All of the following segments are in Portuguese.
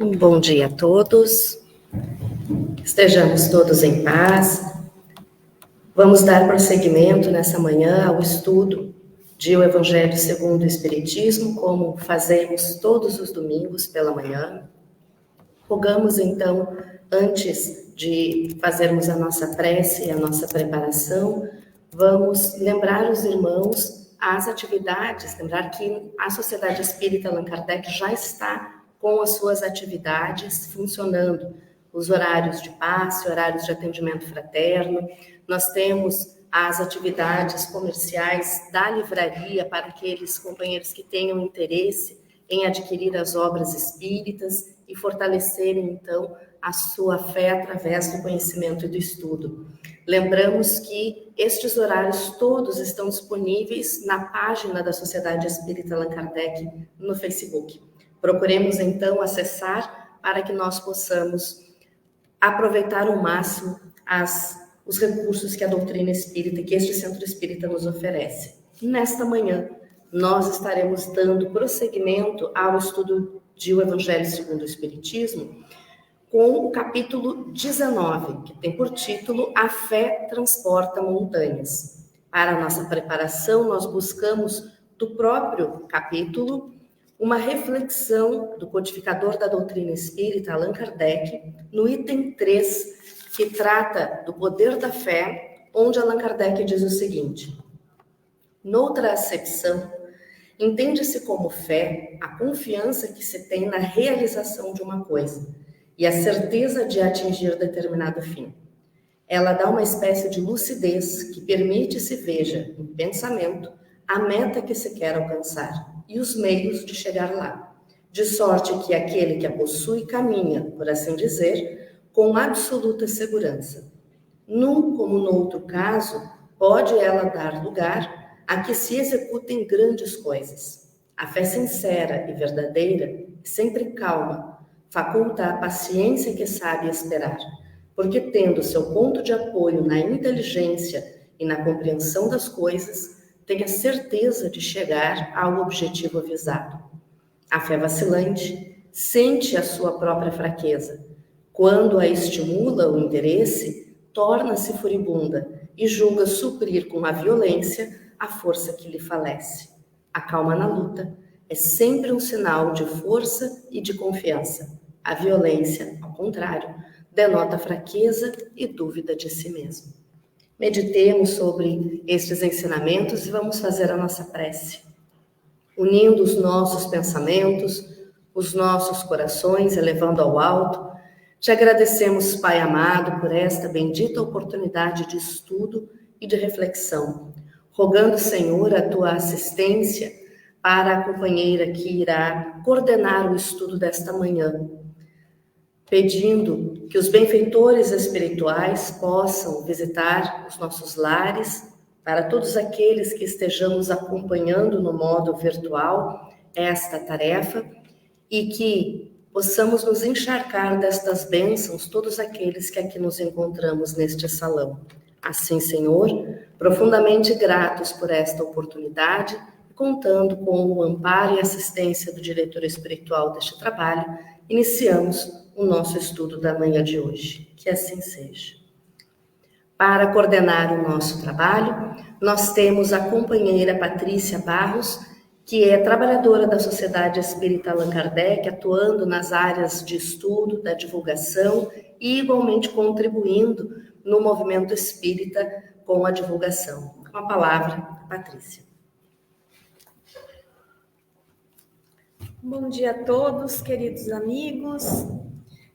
Um bom dia a todos, estejamos todos em paz. Vamos dar prosseguimento nessa manhã ao estudo de O Evangelho segundo o Espiritismo, como fazemos todos os domingos pela manhã. Rogamos então, antes de fazermos a nossa prece e a nossa preparação, vamos lembrar os irmãos as atividades, lembrar que a Sociedade Espírita Allan Kardec já está com as suas atividades funcionando, os horários de passe, horários de atendimento fraterno. Nós temos as atividades comerciais da livraria para aqueles companheiros que tenham interesse em adquirir as obras espíritas e fortalecerem, então, a sua fé através do conhecimento e do estudo. Lembramos que estes horários todos estão disponíveis na página da Sociedade Espírita Allan Kardec no Facebook. Procuremos, então, acessar para que nós possamos aproveitar ao máximo os recursos que a doutrina espírita, que este centro espírita nos oferece. Nesta manhã, nós estaremos dando prosseguimento ao estudo de O Evangelho segundo o Espiritismo, com o capítulo 19, que tem por título A Fé Transporta Montanhas. Para a nossa preparação, nós buscamos do próprio capítulo uma reflexão do codificador da doutrina espírita, Allan Kardec, no item 3, que trata do poder da fé, onde Allan Kardec diz o seguinte: noutra acepção, entende-se como fé a confiança que se tem na realização de uma coisa e a certeza de atingir determinado fim. Ela dá uma espécie de lucidez que permite se veja, em pensamento, a meta que se quer alcançar e os meios de chegar lá, de sorte que aquele que a possui caminha, por assim dizer, com absoluta segurança. Num como no outro caso, pode ela dar lugar a que se executem grandes coisas. A fé sincera e verdadeira, sempre calma, faculta a paciência que sabe esperar, porque tendo seu ponto de apoio na inteligência e na compreensão das coisas, tem a certeza de chegar ao objetivo avisado. A fé vacilante sente a sua própria fraqueza. Quando a estimula o interesse, torna-se furibunda e julga suprir com a violência a força que lhe falece. A calma na luta é sempre um sinal de força e de confiança. A violência, ao contrário, denota fraqueza e dúvida de si mesmo. Meditemos sobre estes ensinamentos e vamos fazer a nossa prece. Unindo os nossos pensamentos, os nossos corações, elevando ao alto, te agradecemos, Pai amado, por esta bendita oportunidade de estudo e de reflexão, rogando, Senhor, a tua assistência para a companheira que irá coordenar o estudo desta manhã, pedindo que os benfeitores espirituais possam visitar os nossos lares, para todos aqueles que estejamos acompanhando no modo virtual esta tarefa, e que possamos nos encharcar destas bênçãos, todos aqueles que aqui nos encontramos neste salão. Assim, Senhor, profundamente gratos por esta oportunidade, contando com o amparo e assistência do diretor espiritual deste trabalho, iniciamos o nosso estudo da manhã de hoje. Que assim seja. Para coordenar o nosso trabalho, nós temos a companheira Patrícia Barros, que é trabalhadora da Sociedade Espírita Allan Kardec, atuando nas áreas de estudo, da divulgação e igualmente contribuindo no movimento espírita com a divulgação. Com a palavra, Patrícia. Bom dia a todos, queridos amigos.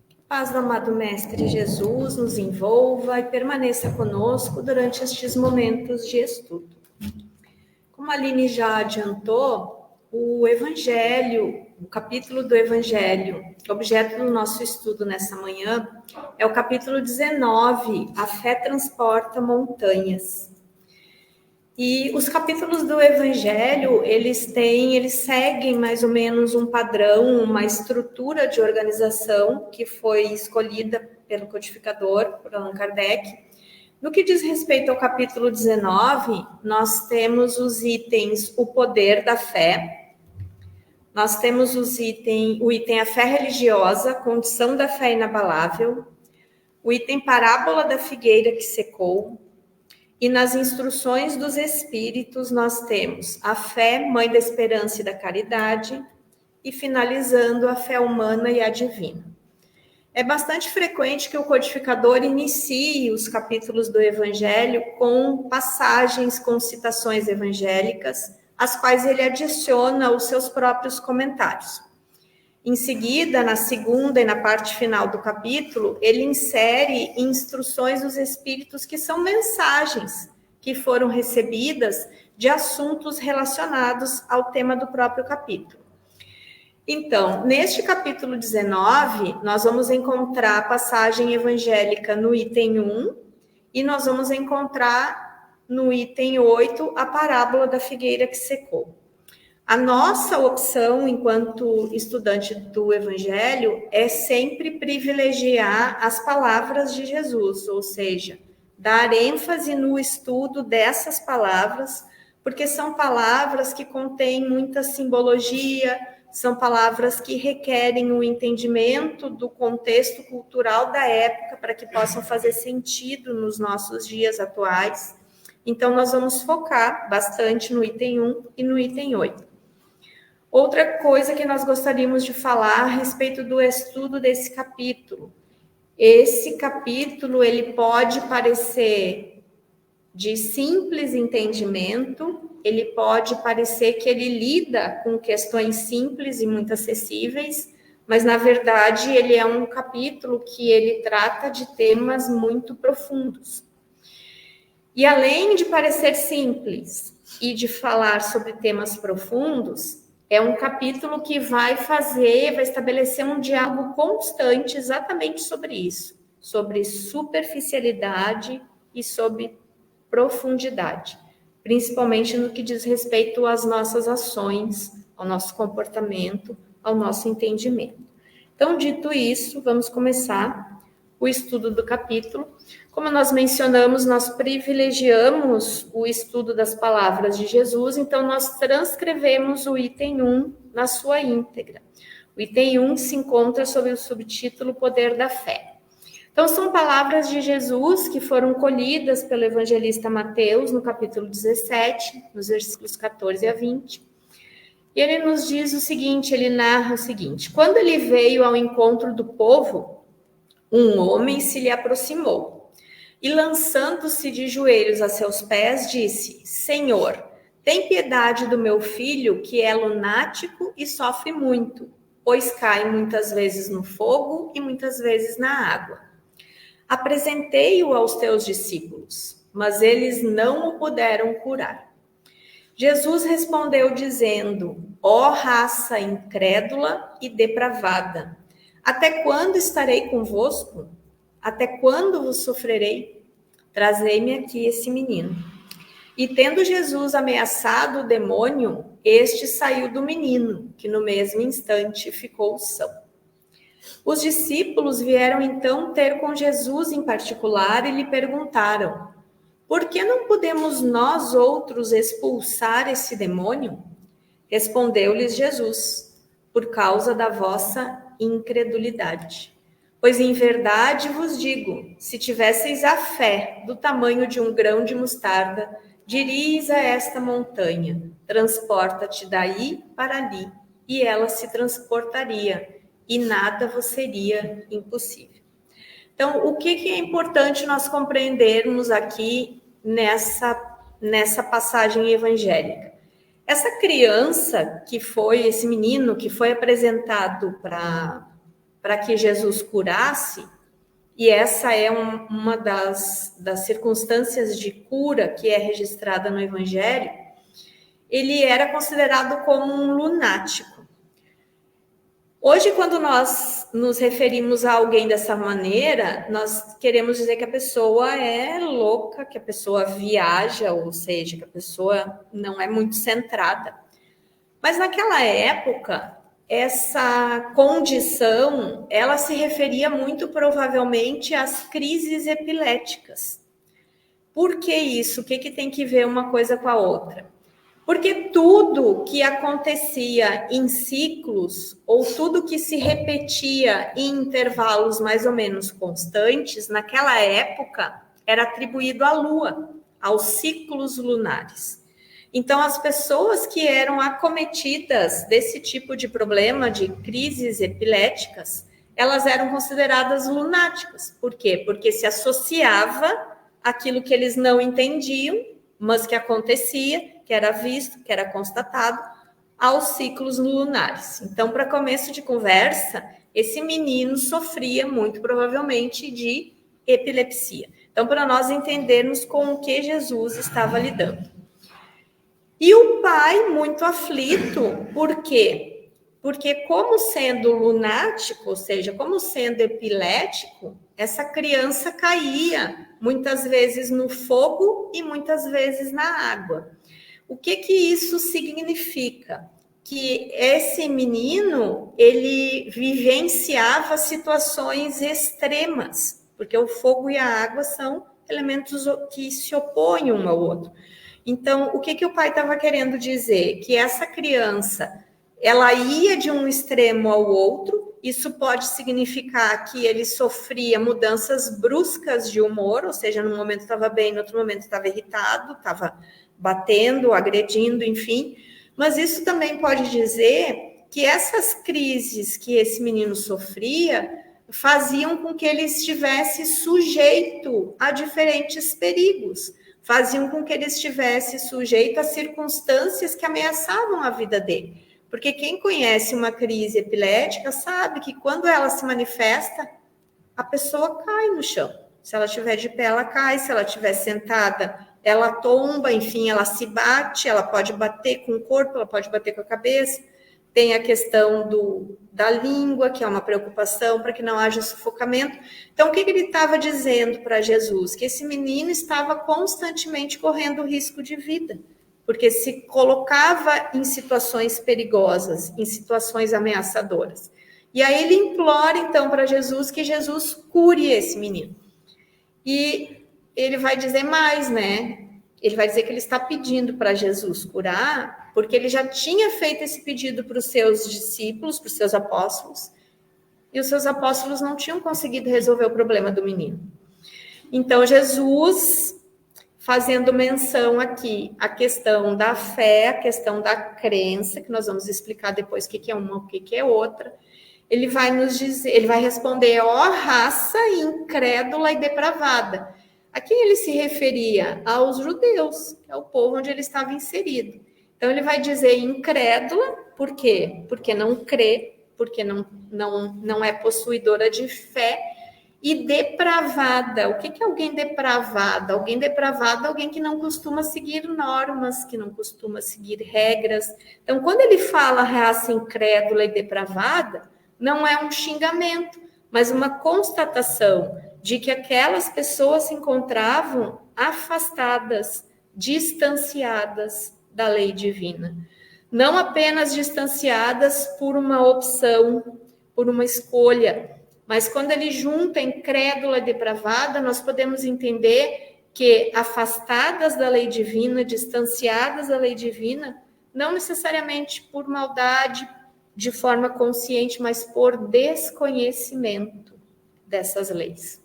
Que a paz do amado Mestre Jesus nos envolva e permaneça conosco durante estes momentos de estudo. Como a Aline já adiantou, o Evangelho, o capítulo do Evangelho, objeto do nosso estudo nessa manhã, é o capítulo 19, A Fé Transporta Montanhas. E os capítulos do Evangelho, eles seguem mais ou menos um padrão, uma estrutura de organização que foi escolhida pelo codificador, por Allan Kardec. No que diz respeito ao capítulo 19, nós temos os itens O Poder da Fé, nós temos o item a fé religiosa, condição da fé inabalável, o item parábola da figueira que secou, e nas instruções dos espíritos nós temos a fé, mãe da esperança e da caridade, e finalizando a fé humana e a divina. É bastante frequente que o codificador inicie os capítulos do Evangelho com passagens, com citações evangélicas, às quais ele adiciona os seus próprios comentários. Em seguida, na segunda e na parte final do capítulo, ele insere instruções dos espíritos que são mensagens que foram recebidas de assuntos relacionados ao tema do próprio capítulo. Então, neste capítulo 19, nós vamos encontrar a passagem evangélica no item 1 e nós vamos encontrar no item 8 a parábola da figueira que secou. A nossa opção, enquanto estudante do Evangelho, é sempre privilegiar as palavras de Jesus, ou seja, dar ênfase no estudo dessas palavras, porque são palavras que contêm muita simbologia, são palavras que requerem o entendimento do contexto cultural da época para que possam fazer sentido nos nossos dias atuais. Então, nós vamos focar bastante no item 1 e no item 8. Outra coisa que nós gostaríamos de falar a respeito do estudo desse capítulo. Esse capítulo, ele pode parecer de simples entendimento, ele pode parecer que ele lida com questões simples e muito acessíveis, mas, na verdade, ele é um capítulo que ele trata de temas muito profundos. E, além de parecer simples e de falar sobre temas profundos, é um capítulo que vai estabelecer um diálogo constante exatamente sobre isso, sobre superficialidade e sobre profundidade, principalmente no que diz respeito às nossas ações, ao nosso comportamento, ao nosso entendimento. Então, dito isso, vamos começar o estudo do capítulo. Como nós mencionamos, nós privilegiamos o estudo das palavras de Jesus, então nós transcrevemos o item 1 na sua íntegra. O item 1 se encontra sob o subtítulo Poder da Fé. Então, são palavras de Jesus que foram colhidas pelo evangelista Mateus no capítulo 17, nos versículos 14 a 20. E ele nos diz o seguinte, ele narra o seguinte: quando ele veio ao encontro do povo, um homem se lhe aproximou e, lançando-se de joelhos a seus pés, disse: Senhor, tem piedade do meu filho, que é lunático e sofre muito, pois cai muitas vezes no fogo e muitas vezes na água. Apresentei-o aos teus discípulos, mas eles não o puderam curar. Jesus respondeu dizendo: ó raça incrédula e depravada, até quando estarei convosco? Até quando vos sofrerei? Trazei-me aqui esse menino. E tendo Jesus ameaçado o demônio, este saiu do menino, que no mesmo instante ficou são. Os discípulos vieram então ter com Jesus em particular e lhe perguntaram: por que não podemos nós outros expulsar esse demônio? Respondeu-lhes Jesus: por causa da vossa incredulidade. Pois em verdade vos digo, se tivesseis a fé do tamanho de um grão de mostarda, diríeis a esta montanha: transporta-te daí para ali, e ela se transportaria, e nada vos seria impossível. Então, o que é importante nós compreendermos aqui nessa passagem evangélica? Essa criança esse menino que foi apresentado para que Jesus curasse, e essa é uma das circunstâncias de cura que é registrada no Evangelho, ele era considerado como um lunático. Hoje, quando nós nos referimos a alguém dessa maneira, nós queremos dizer que a pessoa é louca, que a pessoa viaja, ou seja, que a pessoa não é muito centrada. Mas naquela época, essa condição, ela se referia muito provavelmente às crises epiléticas. Por que isso? O que tem que ver uma coisa com a outra? Porque tudo que acontecia em ciclos, ou tudo que se repetia em intervalos mais ou menos constantes, naquela época, era atribuído à Lua, aos ciclos lunares. Então, as pessoas que eram acometidas desse tipo de problema, de crises epiléticas, elas eram consideradas lunáticas. Por quê? Porque se associava àquilo que eles não entendiam, mas que acontecia, que era visto, que era constatado, aos ciclos lunares. Então, para começo de conversa, esse menino sofria muito provavelmente de epilepsia. Então, para nós entendermos com o que Jesus estava lidando. E o pai muito aflito, por quê? Porque como sendo lunático, ou seja, como sendo epilético, essa criança caía muitas vezes no fogo e muitas vezes na água. O que isso significa? Que esse menino, ele vivenciava situações extremas, porque o fogo e a água são elementos que se opõem um ao outro. Então, o que o pai estava querendo dizer? Que essa criança, ela ia de um extremo ao outro, isso pode significar que ele sofria mudanças bruscas de humor, ou seja, num momento estava bem, no outro momento estava irritado, estava batendo, agredindo, enfim. Mas isso também pode dizer que essas crises que esse menino sofria faziam com que ele estivesse sujeito a diferentes perigos, faziam com que ele estivesse sujeito a circunstâncias que ameaçavam a vida dele. Porque quem conhece uma crise epilética sabe que quando ela se manifesta, a pessoa cai no chão. Se ela estiver de pé, ela cai. Se ela estiver sentada, ela tomba, enfim, ela se bate, ela pode bater com o corpo, ela pode bater com a cabeça. Tem a questão da língua, que é uma preocupação para que não haja sufocamento. Então, o que ele estava dizendo para Jesus? Que esse menino estava constantemente correndo risco de vida, porque se colocava em situações perigosas, em situações ameaçadoras. E aí ele implora, então, para Jesus que Jesus cure esse menino. E ele vai dizer mais, né? Ele vai dizer que ele está pedindo para Jesus curar, porque ele já tinha feito esse pedido para os seus discípulos, para os seus apóstolos, e os seus apóstolos não tinham conseguido resolver o problema do menino. Então, Jesus, fazendo menção aqui à questão da fé, a questão da crença, que nós vamos explicar depois o que é uma, o que é outra, ele vai nos dizer, ele vai responder, ó raça incrédula e depravada. A quem ele se referia? Aos judeus, que é o povo onde ele estava inserido. Então, ele vai dizer incrédula, por quê? Porque não crê, porque não é possuidora de fé, e depravada. O que é alguém depravada? Alguém depravada é alguém que não costuma seguir normas, que não costuma seguir regras. Então, quando ele fala raça incrédula e depravada, não é um xingamento, mas uma constatação de que aquelas pessoas se encontravam afastadas, distanciadas da lei divina. Não apenas distanciadas por uma opção, por uma escolha, mas quando ele junta incrédula e depravada, nós podemos entender que afastadas da lei divina, distanciadas da lei divina, não necessariamente por maldade, de forma consciente, mas por desconhecimento dessas leis.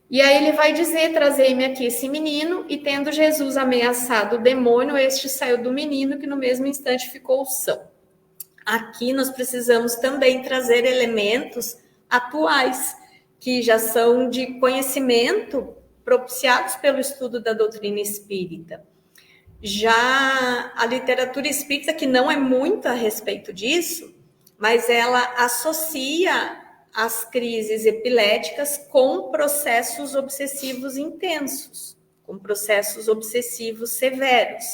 E aí ele vai dizer, trazei-me aqui esse menino, e tendo Jesus ameaçado o demônio, este saiu do menino, que no mesmo instante ficou são. Aqui nós precisamos também trazer elementos atuais, que já são de conhecimento propiciados pelo estudo da doutrina espírita. Já a literatura espírita, que não é muito a respeito disso, mas ela associa as crises epiléticas com processos obsessivos intensos, com processos obsessivos severos.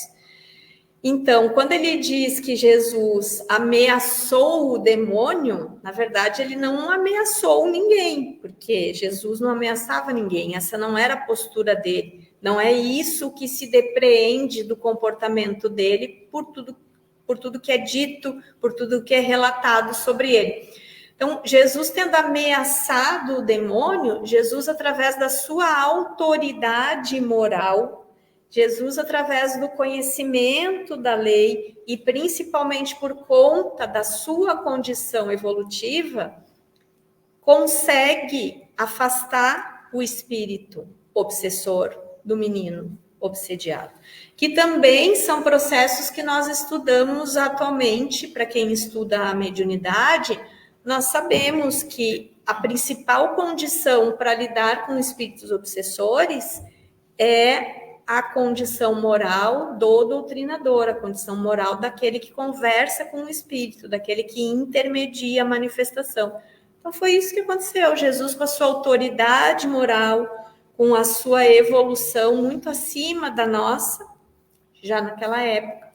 Então, quando ele diz que Jesus ameaçou o demônio, na verdade, ele não ameaçou ninguém, porque Jesus não ameaçava ninguém, essa não era a postura dele. Não é isso que se depreende do comportamento dele por tudo que é dito, por tudo que é relatado sobre ele. Então, Jesus tendo ameaçado o demônio, Jesus, através da sua autoridade moral, Jesus, através do conhecimento da lei e principalmente por conta da sua condição evolutiva, consegue afastar o espírito obsessor do menino obsediado, que também são processos que nós estudamos atualmente. Para quem estuda a mediunidade, nós sabemos que a principal condição para lidar com espíritos obsessores é a condição moral do doutrinador, a condição moral daquele que conversa com o espírito, daquele que intermedia a manifestação. Então foi isso que aconteceu. Jesus, com a sua autoridade moral, com a sua evolução muito acima da nossa, já naquela época,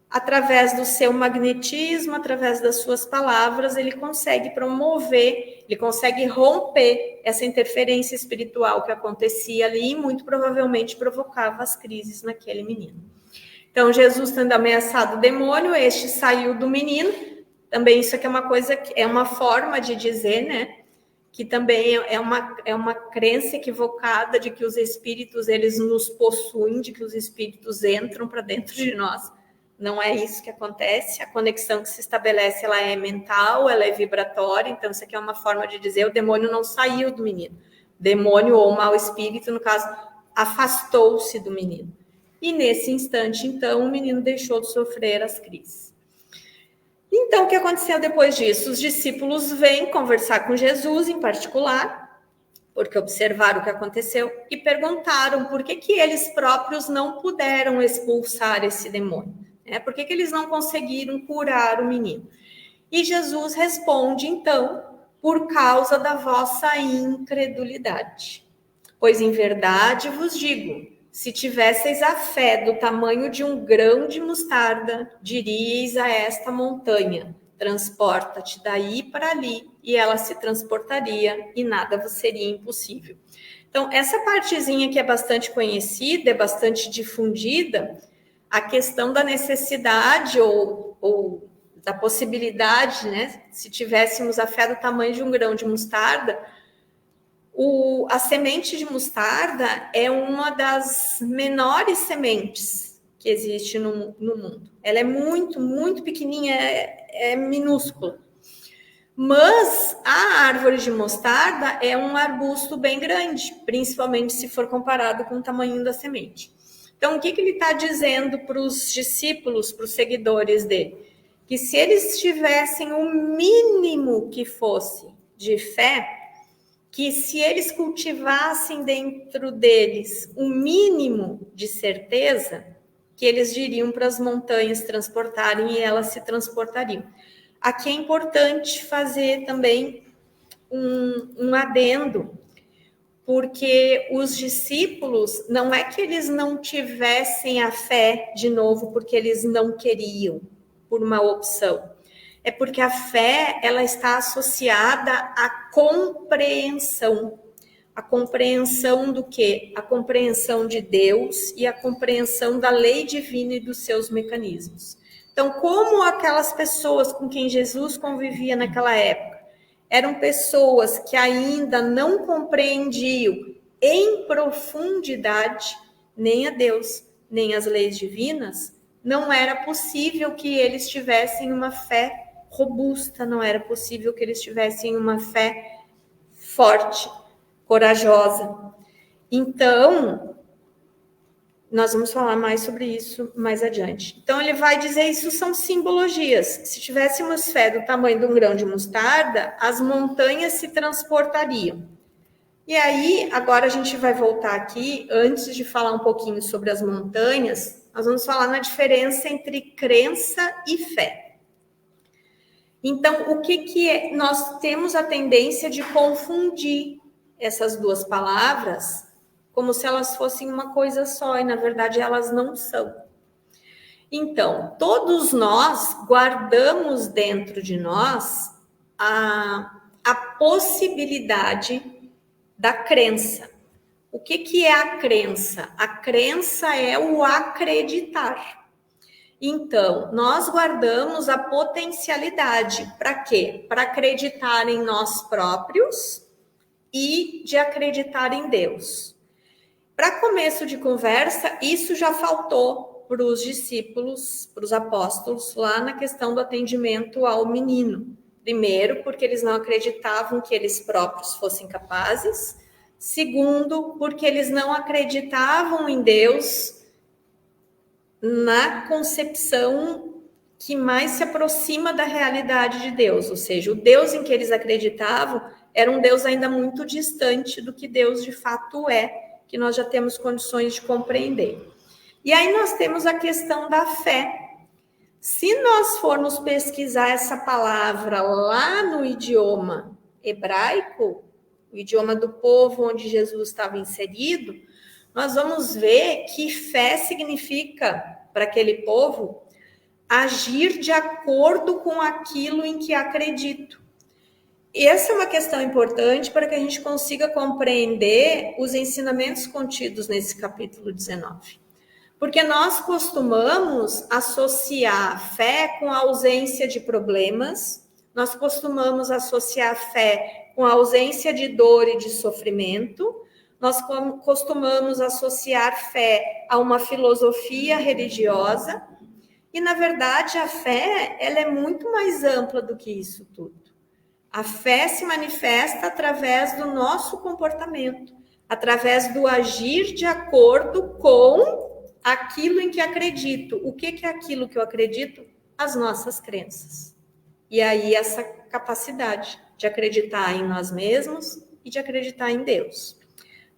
através do seu magnetismo, através das suas palavras, ele consegue promover, ele consegue romper essa interferência espiritual que acontecia ali e muito provavelmente provocava as crises naquele menino. Então, Jesus, tendo ameaçado o demônio, este saiu do menino. Também isso aqui é uma coisa, é uma forma de dizer, né? Que também é uma crença equivocada de que os espíritos, eles nos possuem, de que os espíritos entram para dentro de nós. Não é isso que acontece. A conexão que se estabelece, ela é mental, ela é vibratória. Então, isso aqui é uma forma de dizer, o demônio não saiu do menino. O demônio ou o mau espírito, no caso, afastou-se do menino. E nesse instante, então, o menino deixou de sofrer as crises. Então, o que aconteceu depois disso? Os discípulos vêm conversar com Jesus em particular, porque observaram o que aconteceu, e perguntaram por que eles próprios não puderam expulsar esse demônio. Por que eles não conseguiram curar o menino? E Jesus responde, então, por causa da vossa incredulidade. Pois em verdade vos digo, se tivesseis a fé do tamanho de um grão de mostarda, diríeis a esta montanha, transporta-te daí para ali, e ela se transportaria, e nada vos seria impossível. Então, essa partezinha que é bastante conhecida, é bastante difundida, a questão da necessidade ou da possibilidade, né? Se tivéssemos a fé do tamanho de um grão de mostarda, a semente de mostarda é uma das menores sementes que existe no mundo. Ela é muito, muito pequenininha, é minúscula. Mas a árvore de mostarda é um arbusto bem grande, principalmente se for comparado com o tamanho da semente. Então, o que ele está dizendo para os discípulos, para os seguidores dele? Que se eles tivessem o mínimo que fosse de fé, que se eles cultivassem dentro deles o mínimo de certeza, que eles diriam para as montanhas transportarem e elas se transportariam. Aqui é importante fazer também um adendo, porque os discípulos, não é que eles não tivessem a fé de novo porque eles não queriam, por uma opção. É porque a fé, ela está associada à compreensão. A compreensão do quê? A compreensão de Deus e a compreensão da lei divina e dos seus mecanismos. Então, como aquelas pessoas com quem Jesus convivia naquela época, eram pessoas que ainda não compreendiam em profundidade nem a Deus, nem as leis divinas, não era possível que eles tivessem uma fé robusta, não era possível que eles tivessem uma fé forte, corajosa. Então, nós vamos falar mais sobre isso mais adiante. Então, ele vai dizer, isso são simbologias. Se tivéssemos fé do tamanho de um grão de mostarda, as montanhas se transportariam. E aí, agora a gente vai voltar aqui, antes de falar um pouquinho sobre as montanhas, nós vamos falar na diferença entre crença e fé. Então, o que é? Nós temos a tendência de confundir essas duas palavras como se elas fossem uma coisa só, e na verdade elas não são. Então, todos nós guardamos dentro de nós a possibilidade da crença. O que é a crença? A crença é o acreditar. Então, nós guardamos a potencialidade. Para quê? Para acreditar em nós próprios e de acreditar em Deus. Para começo de conversa, isso já faltou para os discípulos, para os apóstolos, lá na questão do atendimento ao menino. Primeiro, porque eles não acreditavam que eles próprios fossem capazes. Segundo, porque eles não acreditavam em Deus na concepção que mais se aproxima da realidade de Deus. Ou seja, o Deus em que eles acreditavam era um Deus ainda muito distante do que Deus de fato é, que nós já temos condições de compreender. E aí nós temos a questão da fé. Se nós formos pesquisar essa palavra lá no idioma hebraico, o idioma do povo onde Jesus estava inserido, nós vamos ver que fé significa, para aquele povo, agir de acordo com aquilo em que acredito. E essa é uma questão importante para que a gente consiga compreender os ensinamentos contidos nesse capítulo 19. Porque nós costumamos associar fé com a ausência de problemas, nós costumamos associar fé com a ausência de dor e de sofrimento, nós costumamos associar fé a uma filosofia religiosa, e na verdade a fé ela é muito mais ampla do que isso tudo. A fé se manifesta através do nosso comportamento, através do agir de acordo com aquilo em que acredito. O que é aquilo que eu acredito? As nossas crenças. E aí essa capacidade de acreditar em nós mesmos e de acreditar em Deus.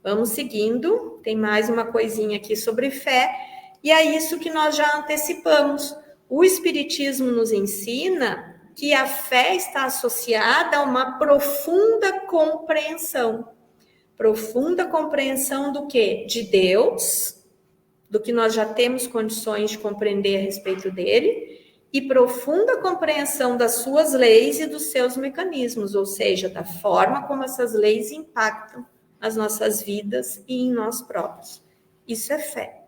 Vamos seguindo, tem mais uma coisinha aqui sobre fé, e é isso que nós já antecipamos. O Espiritismo nos ensina que a fé está associada a uma profunda compreensão. Profunda compreensão do quê? De Deus, do que nós já temos condições de compreender a respeito dele, e profunda compreensão das suas leis e dos seus mecanismos, ou seja, da forma como essas leis impactam as nossas vidas e em nós próprios. Isso é fé.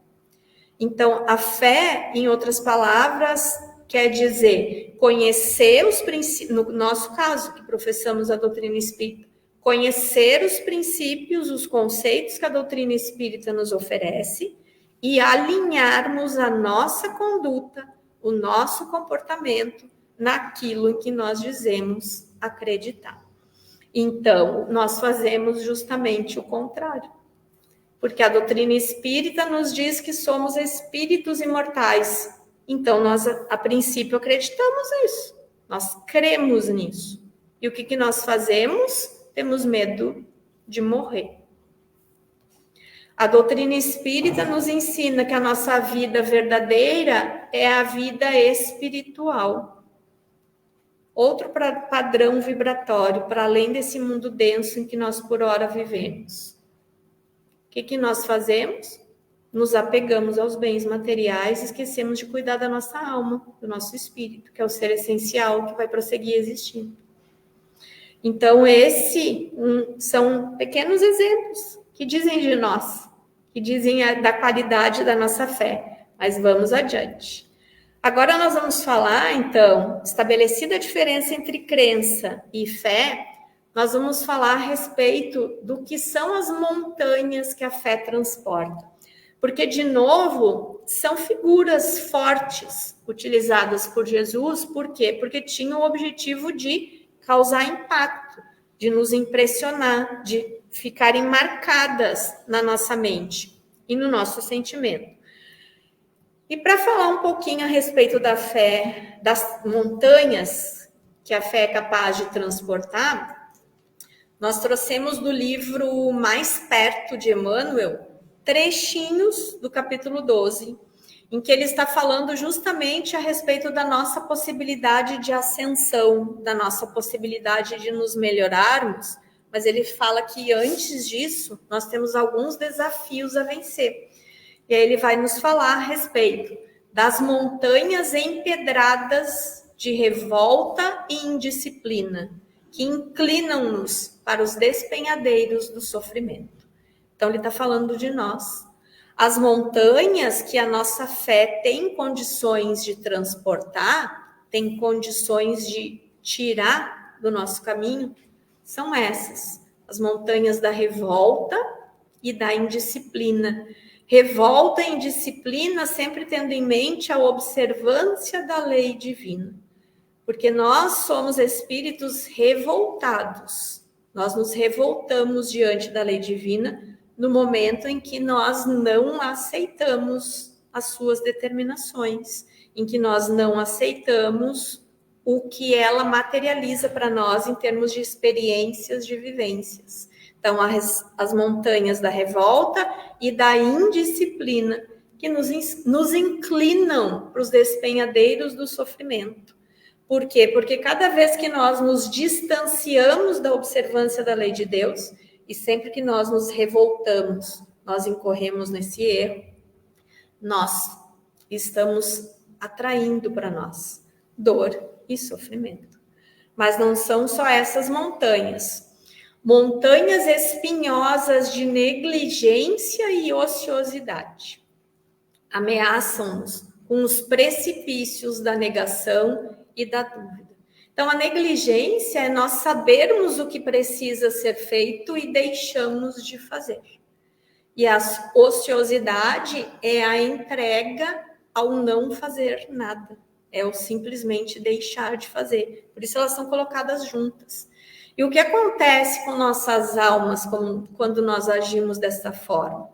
Então, a fé, em outras palavras, quer dizer conhecer os princípios, no nosso caso, que professamos a doutrina espírita, conhecer os princípios, os conceitos que a doutrina espírita nos oferece e alinharmos a nossa conduta, o nosso comportamento naquilo em que nós dizemos acreditar. Então, nós fazemos justamente o contrário. Porque a doutrina espírita nos diz que somos espíritos imortais. Então, nós, a princípio, acreditamos nisso. Nós cremos nisso. E o que nós fazemos? Temos medo de morrer. A doutrina espírita nos ensina que a nossa vida verdadeira é a vida espiritual. Outro padrão vibratório, para além desse mundo denso em que nós, por hora, vivemos. O que nós fazemos? Nos apegamos aos bens materiais e esquecemos de cuidar da nossa alma, do nosso espírito, que é o ser essencial que vai prosseguir existindo. Então, são pequenos exemplos que dizem de nós, que dizem da qualidade da nossa fé. Mas vamos adiante. Agora nós vamos falar, então, estabelecida a diferença entre crença e fé, nós vamos falar a respeito do que são as montanhas que a fé transporta. Porque, de novo, são figuras fortes utilizadas por Jesus. Por quê? Porque tinham o objetivo de causar impacto, de nos impressionar, de ficarem marcadas na nossa mente e no nosso sentimento. E para falar um pouquinho a respeito da fé, das montanhas que a fé é capaz de transportar, nós trouxemos do livro Mais Perto de Emmanuel trechinhos do capítulo 12, em que ele está falando justamente a respeito da nossa possibilidade de ascensão, da nossa possibilidade de nos melhorarmos, mas ele fala que antes disso nós temos alguns desafios a vencer. E aí ele vai nos falar a respeito das montanhas empedradas de revolta e indisciplina, que inclinam-nos para os despenhadeiros do sofrimento. Então, ele está falando de nós. As montanhas que a nossa fé tem condições de transportar, tem condições de tirar do nosso caminho, são essas. As montanhas da revolta e da indisciplina. Revolta e indisciplina sempre tendo em mente a observância da lei divina. Porque nós somos espíritos revoltados. Nós nos revoltamos diante da lei divina no momento em que nós não aceitamos as suas determinações, em que nós não aceitamos o que ela materializa para nós em termos de experiências, de vivências. Então, as montanhas da revolta e da indisciplina que nos inclinam para os despenhadeiros do sofrimento. Por quê? Porque cada vez que nós nos distanciamos da observância da lei de Deus, e sempre que nós nos revoltamos, nós incorremos nesse erro, nós estamos atraindo para nós dor e sofrimento. Mas não são só essas montanhas. Montanhas espinhosas de negligência e ociosidade ameaçam-nos com os precipícios da negação e da dúvida. Então, a negligência é nós sabermos o que precisa ser feito e deixamos de fazer. E a ociosidade é a entrega ao não fazer nada. É o simplesmente deixar de fazer. Por isso elas são colocadas juntas. E o que acontece com nossas almas quando nós agimos dessa forma?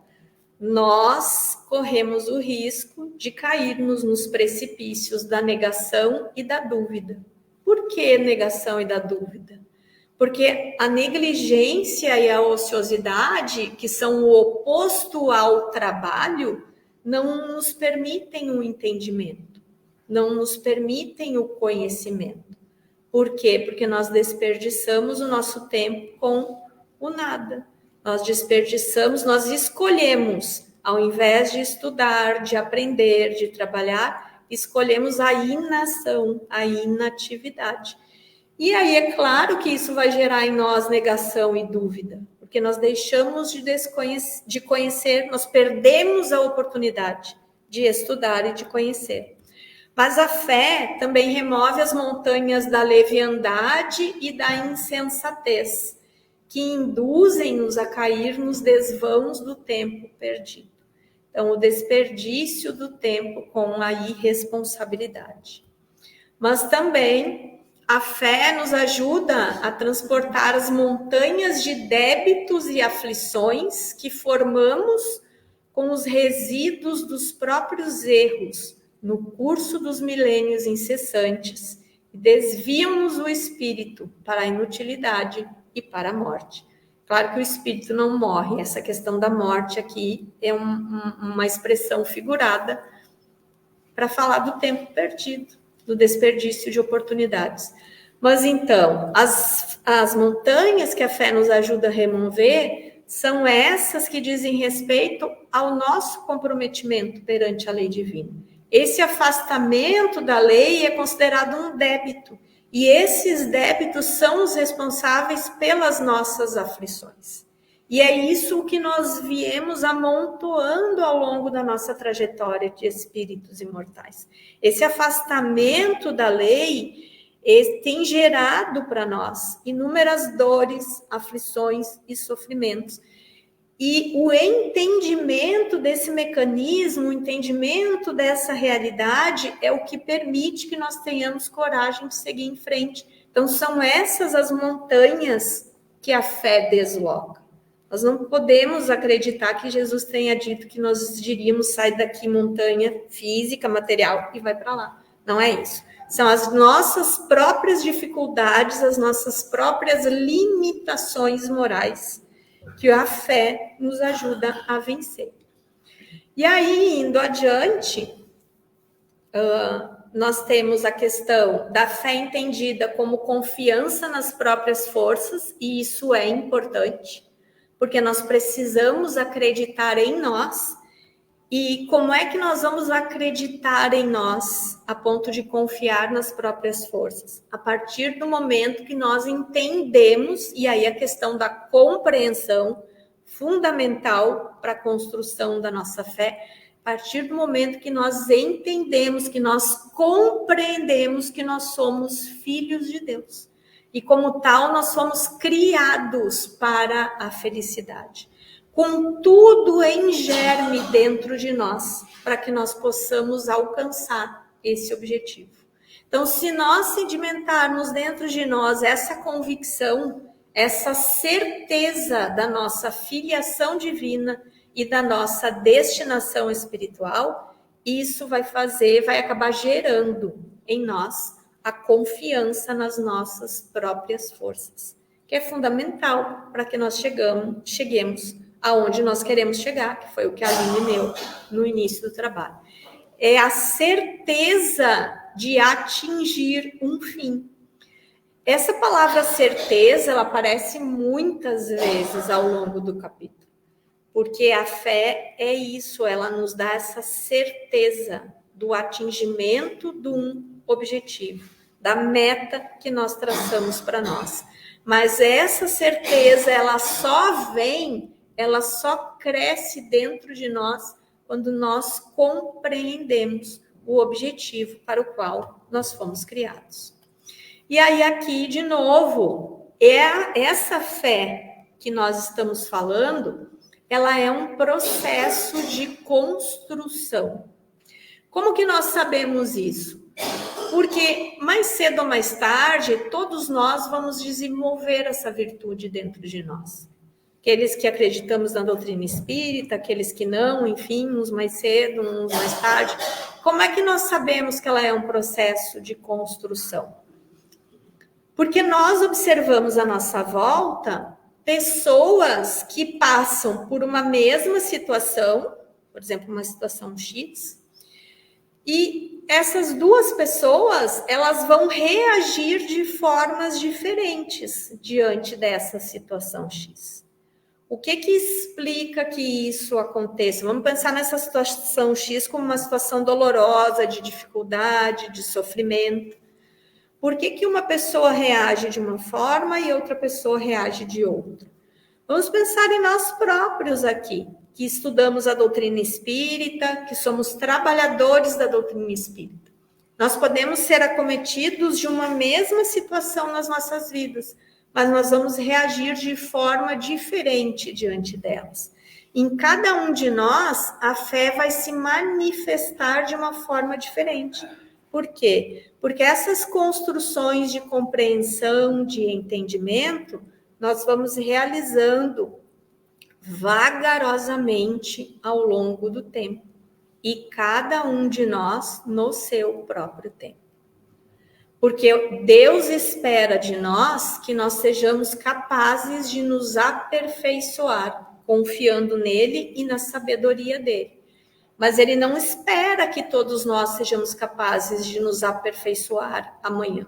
Nós corremos o risco de cairmos nos precipícios da negação e da dúvida. Por que negação e da dúvida? Porque a negligência e a ociosidade, que são o oposto ao trabalho, não nos permitem o entendimento, não nos permitem o conhecimento. Por quê? Porque nós desperdiçamos o nosso tempo com o nada. Nós desperdiçamos, nós escolhemos, ao invés de estudar, de aprender, de trabalhar, escolhemos a inação, a inatividade. E aí é claro que isso vai gerar em nós negação e dúvida, porque nós deixamos de conhecer, nós perdemos a oportunidade de estudar e de conhecer. Mas a fé também remove as montanhas da leviandade e da insensatez, que induzem-nos a cair nos desvãos do tempo perdido. Então, o desperdício do tempo com a irresponsabilidade. Mas também a fé nos ajuda a transportar as montanhas de débitos e aflições que formamos com os resíduos dos próprios erros no curso dos milênios incessantes e desviam-nos o espírito para a inutilidade e para a morte. Claro que o espírito não morre, essa questão da morte aqui é uma expressão figurada para falar do tempo perdido, do desperdício de oportunidades. Mas então, as montanhas que a fé nos ajuda a remover são essas que dizem respeito ao nosso comprometimento perante a lei divina. Esse afastamento da lei é considerado um débito, e esses débitos são os responsáveis pelas nossas aflições. E é isso que nós viemos amontoando ao longo da nossa trajetória de espíritos imortais. Esse afastamento da lei tem gerado para nós inúmeras dores, aflições e sofrimentos. E o entendimento desse mecanismo, o entendimento dessa realidade é o que permite que nós tenhamos coragem de seguir em frente. Então, são essas as montanhas que a fé desloca. Nós não podemos acreditar que Jesus tenha dito que nós diríamos sair daqui montanha física, material e vai para lá. Não é isso. São as nossas próprias dificuldades, as nossas próprias limitações morais que a fé nos ajuda a vencer. E aí, indo adiante, nós temos a questão da fé entendida como confiança nas próprias forças, e isso é importante, porque nós precisamos acreditar em nós. E como é que nós vamos acreditar em nós a ponto de confiar nas próprias forças? A partir do momento que nós entendemos, e aí a questão da compreensão fundamental para a construção da nossa fé, a partir do momento que nós entendemos, que nós compreendemos que nós somos filhos de Deus. E como tal, nós somos criados para a felicidade. com tudo em germe dentro de nós, para que nós possamos alcançar esse objetivo. Então, se nós sedimentarmos dentro de nós essa convicção, essa certeza da nossa filiação divina e da nossa destinação espiritual, isso vai acabar gerando em nós a confiança nas nossas próprias forças, que é fundamental para que nós cheguemos aonde nós queremos chegar, que foi o que a Aline leu no início do trabalho. É a certeza de atingir um fim. Essa palavra certeza, ela aparece muitas vezes ao longo do capítulo, porque a fé é isso, ela nos dá essa certeza do atingimento de um objetivo, da meta que nós traçamos para nós. Mas essa certeza, ela só cresce dentro de nós quando nós compreendemos o objetivo para o qual nós fomos criados. E aí aqui, de novo, essa fé que nós estamos falando, ela é um processo de construção. Como que nós sabemos isso? Porque mais cedo ou mais tarde, todos nós vamos desenvolver essa virtude dentro de nós. Aqueles que acreditamos na doutrina espírita, aqueles que não, enfim, uns mais cedo, uns mais tarde. Como é que nós sabemos que ela é um processo de construção? Porque nós observamos à nossa volta pessoas que passam por uma mesma situação, por exemplo, uma situação X, e essas duas pessoas, elas vão reagir de formas diferentes diante dessa situação X. O que explica que isso aconteça? Vamos pensar nessa situação X como uma situação dolorosa, de dificuldade, de sofrimento. Por que uma pessoa reage de uma forma e outra pessoa reage de outra? Vamos pensar em nós próprios aqui, que estudamos a doutrina espírita, que somos trabalhadores da doutrina espírita. Nós podemos ser acometidos de uma mesma situação nas nossas vidas, mas nós vamos reagir de forma diferente diante delas. Em cada um de nós, a fé vai se manifestar de uma forma diferente. Por quê? Porque essas construções de compreensão, de entendimento, nós vamos realizando vagarosamente ao longo do tempo. E cada um de nós no seu próprio tempo. Porque Deus espera de nós que nós sejamos capazes de nos aperfeiçoar, confiando nele e na sabedoria dele. Mas ele não espera que todos nós sejamos capazes de nos aperfeiçoar amanhã.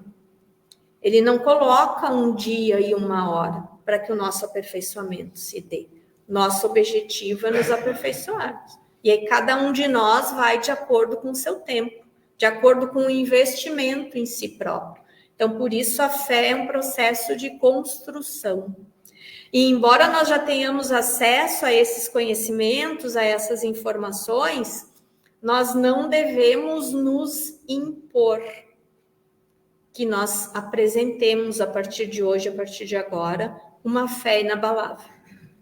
Ele não coloca um dia e uma hora para que o nosso aperfeiçoamento se dê. Nosso objetivo é nos aperfeiçoarmos. E aí cada um de nós vai de acordo com o seu tempo, de acordo com o investimento em si próprio. Então, por isso, a fé é um processo de construção. E embora nós já tenhamos acesso a esses conhecimentos, a essas informações, nós não devemos nos impor que nós apresentemos a partir de hoje, a partir de agora, uma fé inabalável,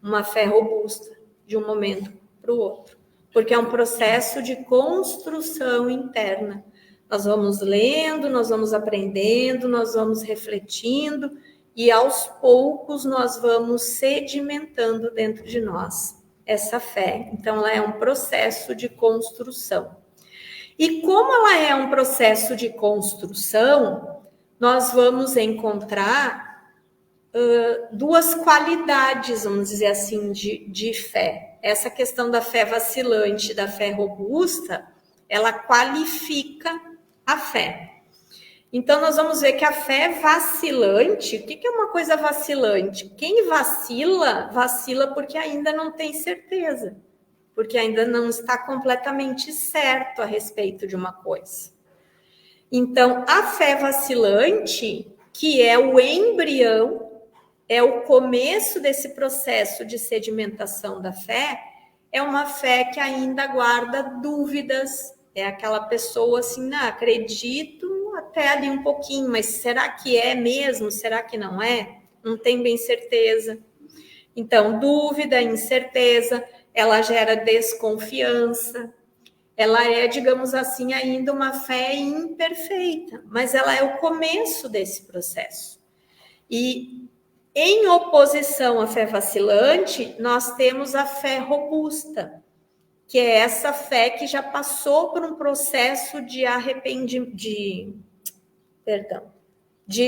uma fé robusta, de um momento para o outro. Porque é um processo de construção interna. Nós vamos lendo, nós vamos aprendendo, nós vamos refletindo, e aos poucos nós vamos sedimentando dentro de nós essa fé. Então, ela é um processo de construção. E como ela é um processo de construção, nós vamos encontrar duas qualidades, vamos dizer assim, de fé. Essa questão da fé vacilante, da fé robusta, ela qualifica a fé. Então, nós vamos ver que a fé vacilante, o que é uma coisa vacilante? Quem vacila, vacila porque ainda não tem certeza, porque ainda não está completamente certo a respeito de uma coisa. Então, a fé vacilante, que é o embrião, é o começo desse processo de sedimentação da fé, é uma fé que ainda guarda dúvidas, é aquela pessoa assim, acredito até ali um pouquinho, mas será que é mesmo? Será que não é? Não tem bem certeza. Então, dúvida, incerteza, ela gera desconfiança. Ela é, digamos assim, ainda uma fé imperfeita, mas ela é o começo desse processo. E em oposição à fé vacilante, nós temos a fé robusta, que é essa fé que já passou por um processo de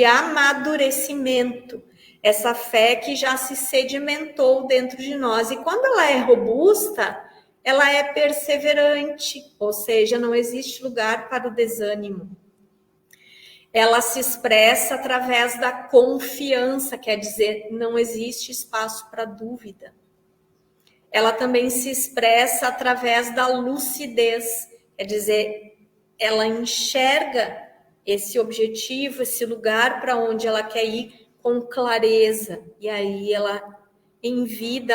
amadurecimento, essa fé que já se sedimentou dentro de nós. E quando ela é robusta, ela é perseverante, ou seja, não existe lugar para o desânimo. Ela se expressa através da confiança, quer dizer, não existe espaço para dúvida. Ela também se expressa através da lucidez, quer dizer, ela enxerga esse objetivo, esse lugar para onde ela quer ir com clareza. E aí ela, em vida,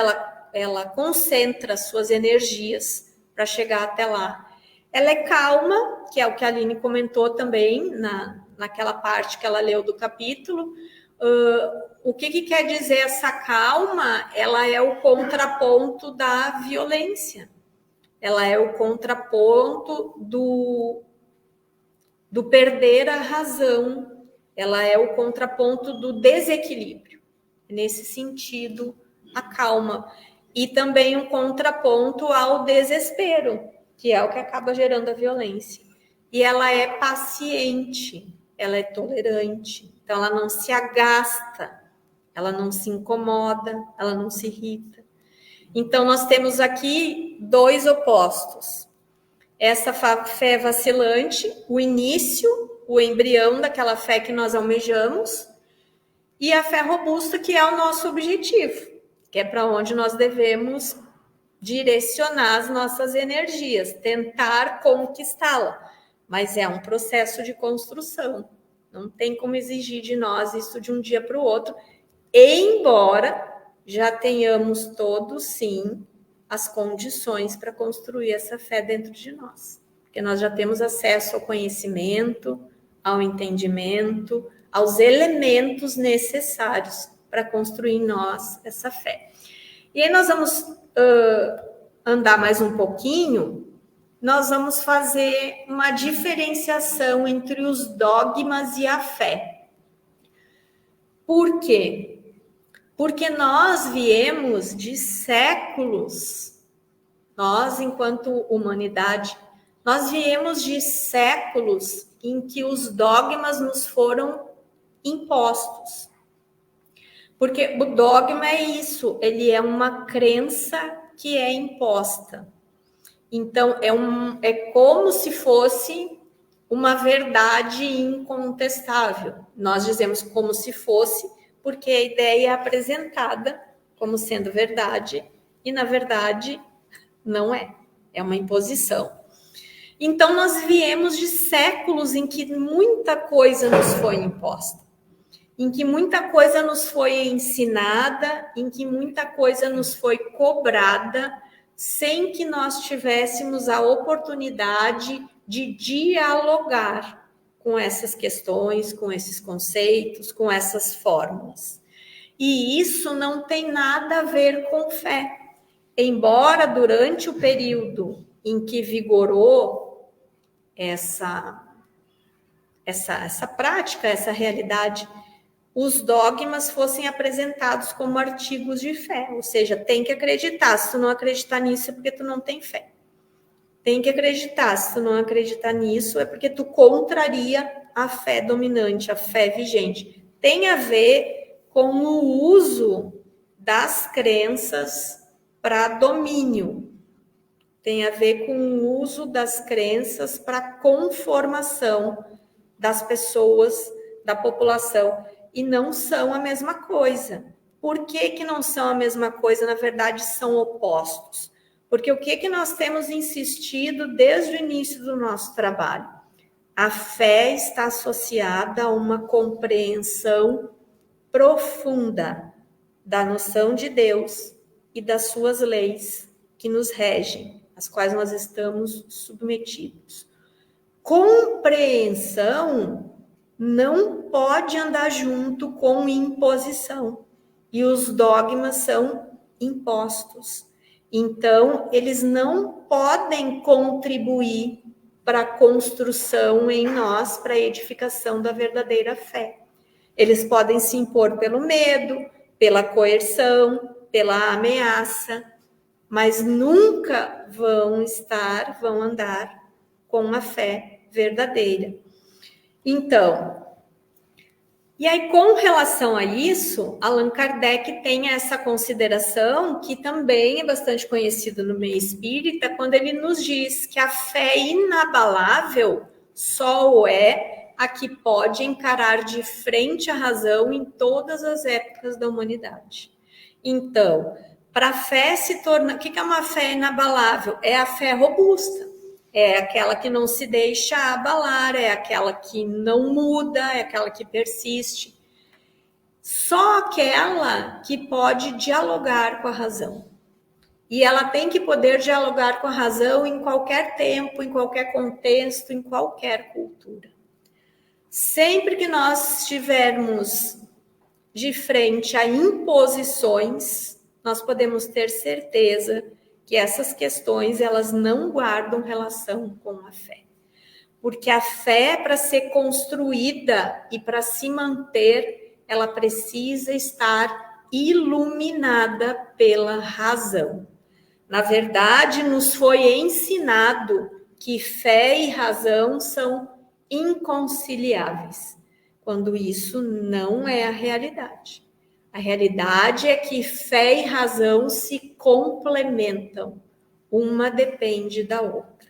ela concentra suas energias para chegar até lá. Ela é calma, que é o que a Aline comentou também naquela parte que ela leu do capítulo. O que quer dizer essa calma? Ela é o contraponto da violência. Ela é o contraponto do perder a razão. Ela é o contraponto do desequilíbrio. Nesse sentido, a calma. E também um contraponto ao desespero, que é o que acaba gerando a violência. E ela é paciente, ela é tolerante. Então, ela não se agasta, ela não se incomoda, ela não se irrita. Então, nós temos aqui dois opostos. Essa fé vacilante, o início, o embrião daquela fé que nós almejamos, e a fé robusta, que é o nosso objetivo, que é para onde nós devemos direcionar as nossas energias, tentar conquistá-la. Mas é um processo de construção. Não tem como exigir de nós isso de um dia para o outro, embora já tenhamos todos, sim, as condições para construir essa fé dentro de nós. Porque nós já temos acesso ao conhecimento, ao entendimento, aos elementos necessários para construir em nós essa fé. E aí nós vamos andar mais um pouquinho, nós vamos fazer uma diferenciação entre os dogmas e a fé. Por quê? Porque nós viemos de séculos, nós, enquanto humanidade, nós viemos de séculos em que os dogmas nos foram impostos. Porque o dogma é isso, ele é uma crença que é imposta. Então, é como se fosse uma verdade incontestável. Nós dizemos como se fosse, porque a ideia é apresentada como sendo verdade, e na verdade não é. É uma imposição. Então, nós viemos de séculos em que muita coisa nos foi imposta, em que muita coisa nos foi ensinada, em que muita coisa nos foi cobrada, sem que nós tivéssemos a oportunidade de dialogar com essas questões, com esses conceitos, com essas fórmulas. E isso não tem nada a ver com fé. Embora durante o período em que vigorou essa prática, essa realidade, os dogmas fossem apresentados como artigos de fé, ou seja, tem que acreditar, se tu não acreditar nisso é porque tu não tem fé. Tem que acreditar, se tu não acreditar nisso é porque tu contraria a fé dominante, a fé vigente. Tem a ver com o uso das crenças para domínio. Tem a ver com o uso das crenças para conformação das pessoas, da população. E não são a mesma coisa. Por que não são a mesma coisa? Na verdade, são opostos. Porque o que nós temos insistido desde o início do nosso trabalho? A fé está associada a uma compreensão profunda da noção de Deus e das suas leis que nos regem, às quais nós estamos submetidos. Compreensão não pode andar junto com imposição. e os dogmas são impostos. Então, eles não podem contribuir para a construção em nós, para a edificação da verdadeira fé. Eles podem se impor pelo medo, pela coerção, pela ameaça, mas nunca vão andar com a fé verdadeira. Então, e aí, com relação a isso, Allan Kardec tem essa consideração que também é bastante conhecida no meio espírita, quando ele nos diz que a fé inabalável só o é a que pode encarar de frente a razão em todas as épocas da humanidade. Então, para a fé se tornar... O que é uma fé inabalável? É a fé robusta. É aquela que não se deixa abalar, é aquela que não muda, é aquela que persiste. Só aquela que pode dialogar com a razão. E ela tem que poder dialogar com a razão em qualquer tempo, em qualquer contexto, em qualquer cultura. Sempre que nós estivermos de frente a imposições, nós podemos ter certeza que essas questões, elas não guardam relação com a fé. Porque a fé, para ser construída e para se manter, ela precisa estar iluminada pela razão. Na verdade, nos foi ensinado que fé e razão são inconciliáveis, quando isso não é a realidade. A realidade é que fé e razão se complementam. Uma depende da outra.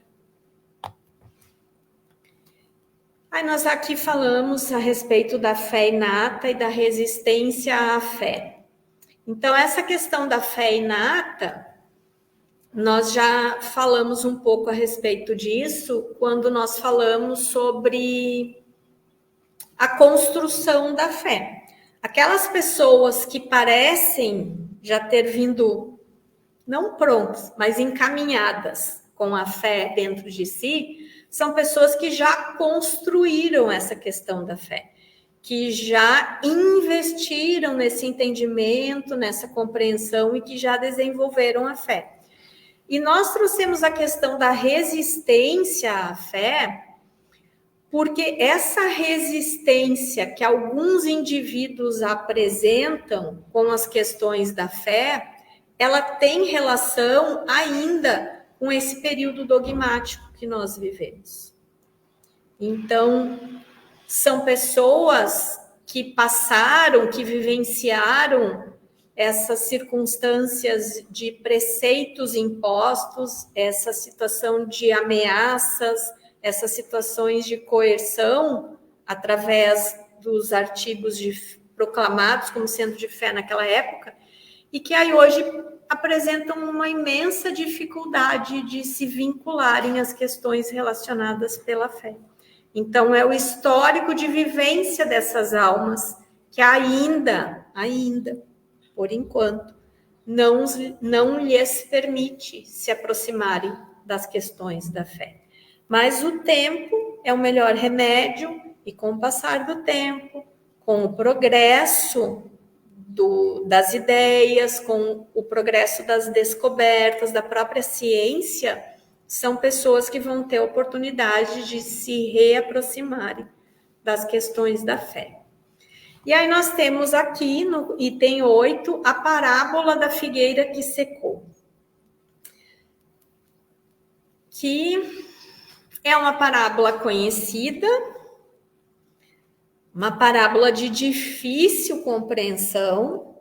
Aí nós aqui falamos a respeito da fé inata e da resistência à fé. Então, essa questão da fé inata, nós já falamos um pouco a respeito disso quando nós falamos sobre a construção da fé. Aquelas pessoas que parecem já ter vindo, não prontas, mas encaminhadas com a fé dentro de si, são pessoas que já construíram essa questão da fé, que já investiram nesse entendimento, nessa compreensão e que já desenvolveram a fé. E nós trouxemos a questão da resistência à fé, porque essa resistência que alguns indivíduos apresentam com as questões da fé, ela tem relação ainda com esse período dogmático que nós vivemos. Então, são pessoas que passaram, que vivenciaram essas circunstâncias de preceitos impostos, essa situação de ameaças, essas situações de coerção através dos artigos proclamados como sendo de fé naquela época, e que aí hoje apresentam uma imensa dificuldade de se vincularem às questões relacionadas pela fé. Então, é o histórico de vivência dessas almas que ainda, por enquanto, não lhes permite se aproximarem das questões da fé. Mas o tempo é o melhor remédio, e com o passar do tempo, com o progresso das ideias, com o progresso das descobertas, da própria ciência, são pessoas que vão ter a oportunidade de se reaproximarem das questões da fé. E aí nós temos aqui, no item 8, a parábola da figueira que secou. Que é uma parábola conhecida, uma parábola de difícil compreensão,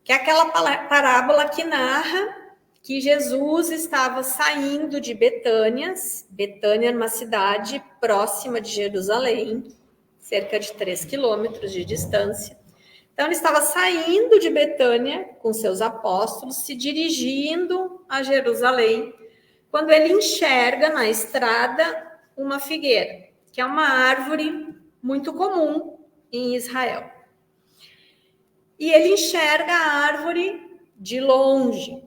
que é aquela parábola que narra que Jesus estava saindo de Betânia. Betânia era uma cidade próxima de Jerusalém, cerca de 3 quilômetros de distância. Então, ele estava saindo de Betânia com seus apóstolos, se dirigindo a Jerusalém, quando ele enxerga na estrada uma figueira, que é uma árvore muito comum em Israel. E ele enxerga a árvore de longe.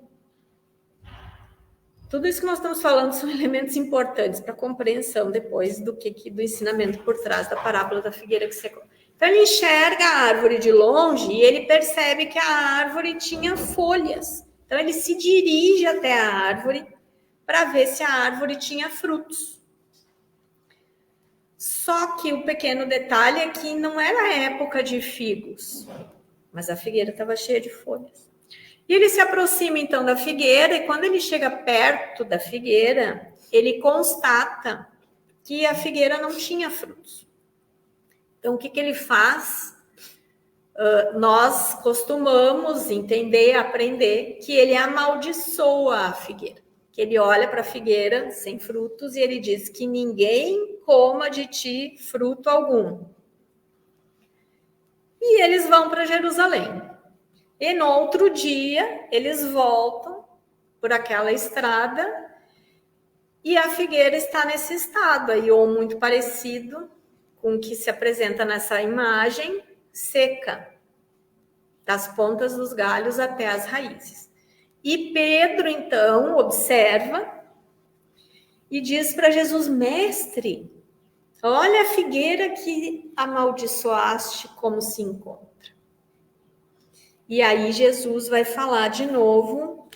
Tudo isso que nós estamos falando são elementos importantes para a compreensão depois do ensinamento por trás da parábola da figueira que secou. Então, ele enxerga a árvore de longe e ele percebe que a árvore tinha folhas. Então, ele se dirige até a árvore para ver se a árvore tinha frutos. Só que o pequeno detalhe é que não era época de figos, mas a figueira estava cheia de folhas. E ele se aproxima então da figueira e quando ele chega perto da figueira, ele constata que a figueira não tinha frutos. Então, o que ele faz? Nós costumamos entender, aprender que ele amaldiçoa a figueira. Que ele olha para a figueira sem frutos e ele diz que ninguém coma de ti fruto algum. E eles vão para Jerusalém. E no outro dia, eles voltam por aquela estrada e a figueira está nesse estado aí, ou muito parecido com o que se apresenta nessa imagem, seca, das pontas dos galhos até as raízes. E Pedro, então, observa e diz para Jesus: Mestre, olha a figueira que amaldiçoaste, como se encontra. E aí Jesus vai falar de novo,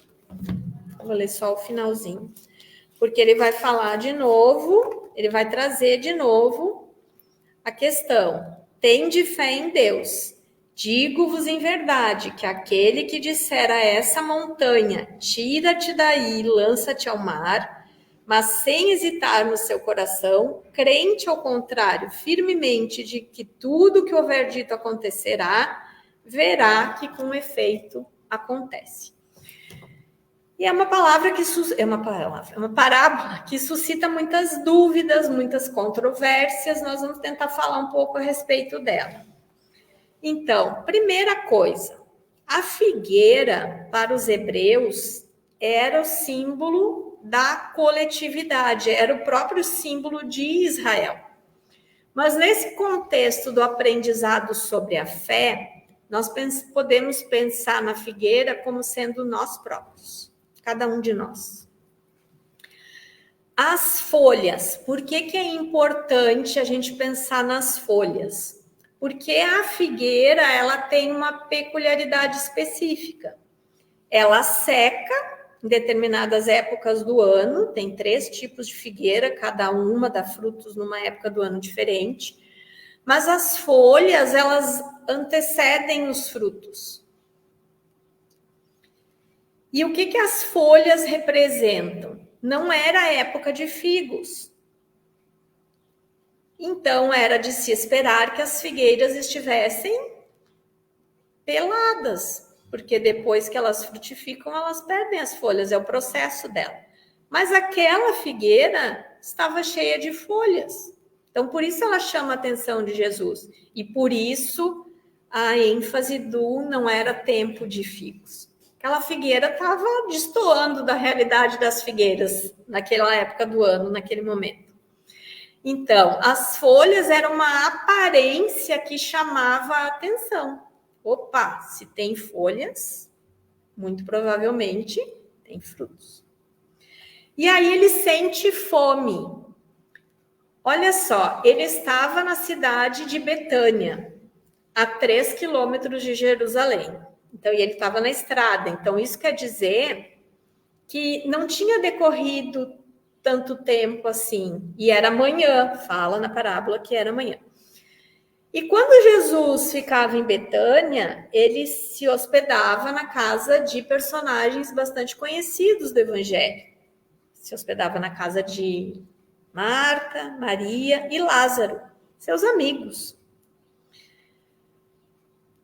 vou ler só o finalzinho, porque ele vai falar de novo, ele vai trazer de novo a questão: tende fé em Deus. Digo-vos em verdade que aquele que disser a essa montanha, tira-te daí, lança-te ao mar, mas sem hesitar no seu coração, crente ao contrário, firmemente de que tudo que houver dito acontecerá, verá que com efeito acontece. E é uma parábola que suscita muitas dúvidas, muitas controvérsias. Nós vamos tentar falar um pouco a respeito dela. Então, primeira coisa, a figueira para os hebreus era o símbolo da coletividade, era o próprio símbolo de Israel. Mas nesse contexto do aprendizado sobre a fé, nós podemos pensar na figueira como sendo nós próprios, cada um de nós. As folhas, por que é importante a gente pensar nas folhas? Porque a figueira, ela tem uma peculiaridade específica. Ela seca em determinadas épocas do ano, tem 3 tipos de figueira, cada uma dá frutos numa época do ano diferente, mas as folhas, elas antecedem os frutos. E o que as folhas representam? Não era época de figos. Então, era de se esperar que as figueiras estivessem peladas, porque depois que elas frutificam, elas perdem as folhas, é o processo dela. Mas aquela figueira estava cheia de folhas. Então, por isso ela chama a atenção de Jesus. E por isso a ênfase do não era tempo de figos. Aquela figueira estava destoando da realidade das figueiras naquela época do ano, naquele momento. Então, as folhas eram uma aparência que chamava a atenção. Opa, se tem folhas, muito provavelmente tem frutos. E aí ele sente fome. Olha só, ele estava na cidade de Betânia, a 3 quilômetros de Jerusalém. Então, ele estava na estrada. Então, isso quer dizer que não tinha decorrido tanto tempo assim. E era manhã, fala na parábola que era manhã. E quando Jesus ficava em Betânia, ele se hospedava na casa de personagens bastante conhecidos do Evangelho. Se hospedava na casa de Marta, Maria e Lázaro, seus amigos.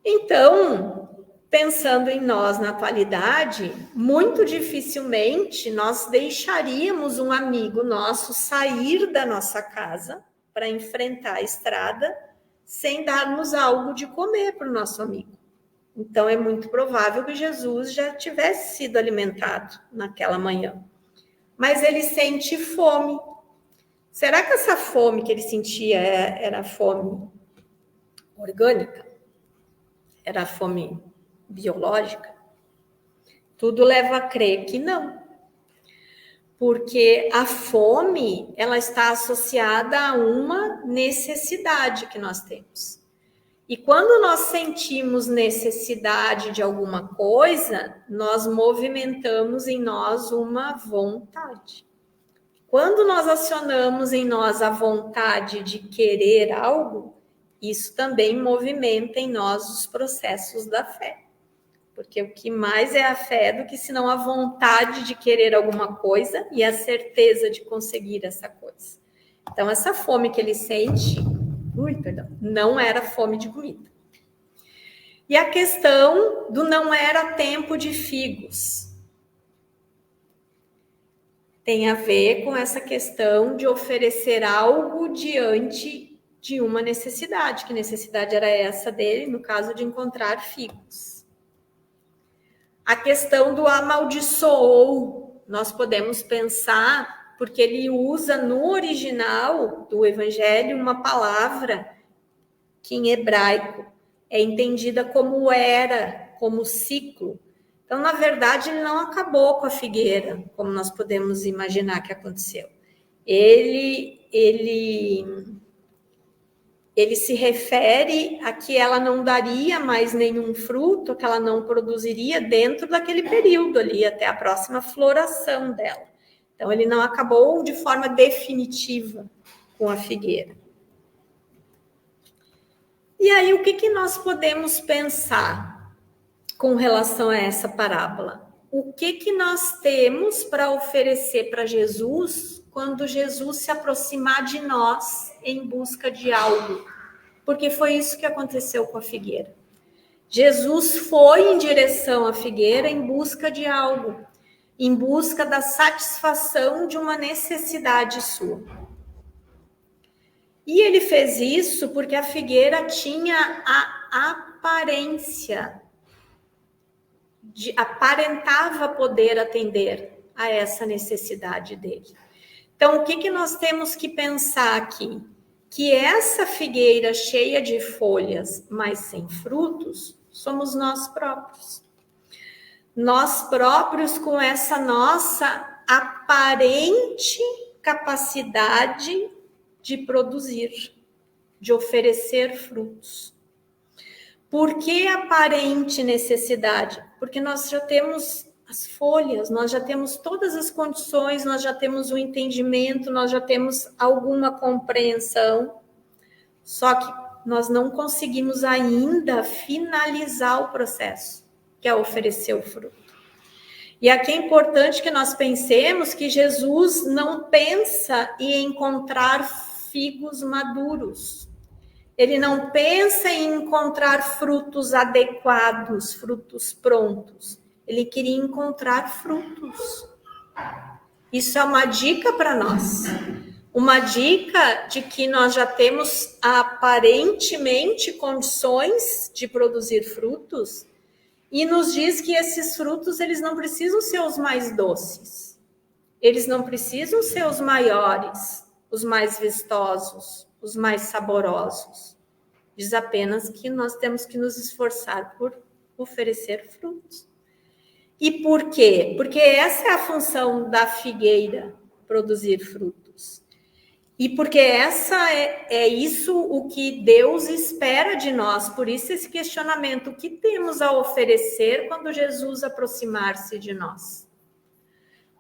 Então, pensando em nós na atualidade, muito dificilmente nós deixaríamos um amigo nosso sair da nossa casa para enfrentar a estrada sem darmos algo de comer para o nosso amigo. Então, é muito provável que Jesus já tivesse sido alimentado naquela manhã. Mas ele sente fome. Será que essa fome que ele sentia era fome orgânica? Era fome biológica? Tudo leva a crer que não. Porque a fome, ela está associada a uma necessidade que nós temos. E quando nós sentimos necessidade de alguma coisa, nós movimentamos em nós uma vontade. Quando nós acionamos em nós a vontade de querer algo, isso também movimenta em nós os processos da fé. Porque o que mais é a fé do que senão a vontade de querer alguma coisa e a certeza de conseguir essa coisa. Então, essa fome que ele sente, não era fome de comida. E a questão do não era tempo de figos tem a ver com essa questão de oferecer algo diante de uma necessidade. Que necessidade era essa dele? No caso de encontrar figos. A questão do amaldiçoou, nós podemos pensar, porque ele usa no original do Evangelho uma palavra que em hebraico é entendida como era, como ciclo. Então, na verdade, ele não acabou com a figueira, como nós podemos imaginar que aconteceu. Ele se refere a que ela não daria mais nenhum fruto, que ela não produziria dentro daquele período ali, até a próxima floração dela. Então, ele não acabou de forma definitiva com a figueira. E aí, o que nós podemos pensar com relação a essa parábola? O que nós temos para oferecer para Jesus quando Jesus se aproximar de nós em busca de algo? Porque foi isso que aconteceu com a figueira. Jesus foi em direção à figueira em busca de algo, em busca da satisfação de uma necessidade sua. E ele fez isso porque a figueira tinha a aparência, aparentava poder atender a essa necessidade dele. Então, o que nós temos que pensar aqui? Que essa figueira cheia de folhas, mas sem frutos, somos nós próprios. Nós próprios com essa nossa aparente capacidade de produzir, de oferecer frutos. Por que aparente necessidade? Porque nós já temos as folhas, nós já temos todas as condições, nós já temos o entendimento, nós já temos alguma compreensão, só que nós não conseguimos ainda finalizar o processo, que é oferecer o fruto. E aqui é importante que nós pensemos que Jesus não pensa em encontrar figos maduros. Ele não pensa em encontrar frutos adequados, frutos prontos. Ele queria encontrar frutos. Isso é uma dica para nós. Uma dica de que nós já temos aparentemente condições de produzir frutos e nos diz que esses frutos eles não precisam ser os mais doces. Eles não precisam ser os maiores, os mais vistosos, os mais saborosos. Diz apenas que nós temos que nos esforçar por oferecer frutos. E por quê? Porque essa é a função da figueira, produzir frutos. E porque essa é isso o que Deus espera de nós. Por isso esse questionamento, o que temos a oferecer quando Jesus aproximar-se de nós?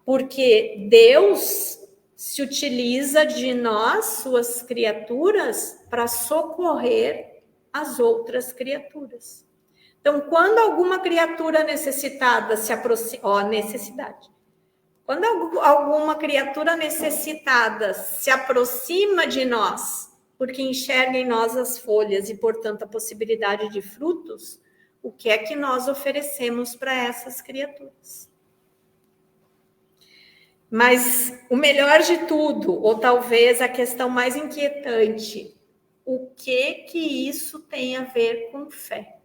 Porque Deus se utiliza de nós, suas criaturas, para socorrer as outras criaturas. Então, quando alguma criatura necessitada se aproxima, necessidade. Quando alguma criatura necessitada se aproxima de nós, porque enxerga em nós as folhas e, portanto, a possibilidade de frutos, o que é que nós oferecemos para essas criaturas? Mas o melhor de tudo, ou talvez a questão mais inquietante, o que isso tem a ver com fé?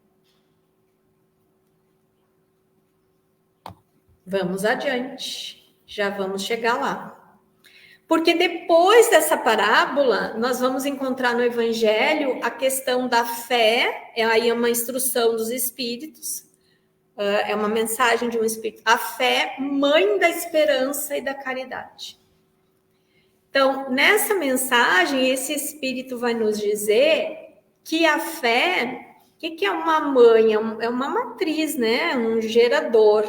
Vamos adiante, já vamos chegar lá. Porque depois dessa parábola, nós vamos encontrar no Evangelho a questão da fé, aí é uma instrução dos Espíritos, é uma mensagem de um Espírito. A fé, mãe da esperança e da caridade. Então, nessa mensagem, esse Espírito vai nos dizer que a fé, o que é uma mãe? É uma matriz, né? Um gerador.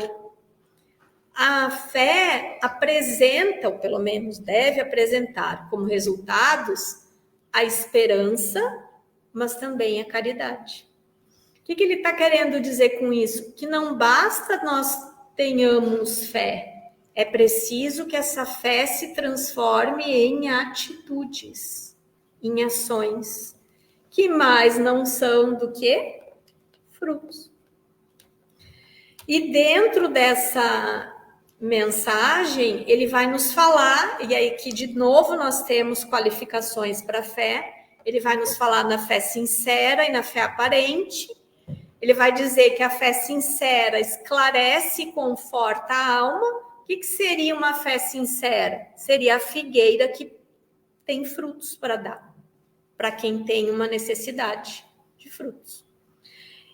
A fé apresenta, ou pelo menos deve apresentar como resultados, a esperança, mas também a caridade. O que ele está querendo dizer com isso? Que não basta nós tenhamos fé, é preciso que essa fé se transforme em atitudes, em ações, que mais não são do que frutos. E dentro dessa mensagem, ele vai nos falar, e aí que de novo nós temos qualificações para a fé, ele vai nos falar na fé sincera e na fé aparente. Ele vai dizer que a fé sincera esclarece e conforta a alma. O que seria uma fé sincera? Seria a figueira que tem frutos para dar, para quem tem uma necessidade de frutos.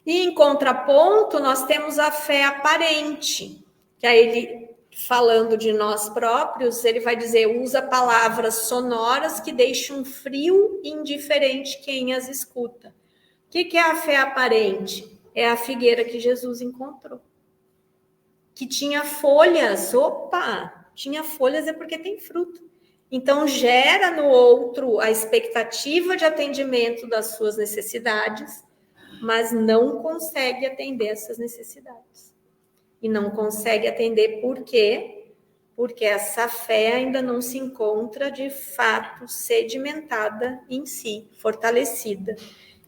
E em contraponto, nós temos a fé aparente, que aí ele, falando de nós próprios, ele vai dizer, usa palavras sonoras que deixam frio e indiferente quem as escuta. O que é a fé aparente? É a figueira que Jesus encontrou, que tinha folhas. Opa, tinha folhas é porque tem fruto. Então, gera no outro a expectativa de atendimento das suas necessidades, mas não consegue atender essas necessidades. E não consegue atender por quê? Porque essa fé ainda não se encontra, de fato, sedimentada em si, fortalecida.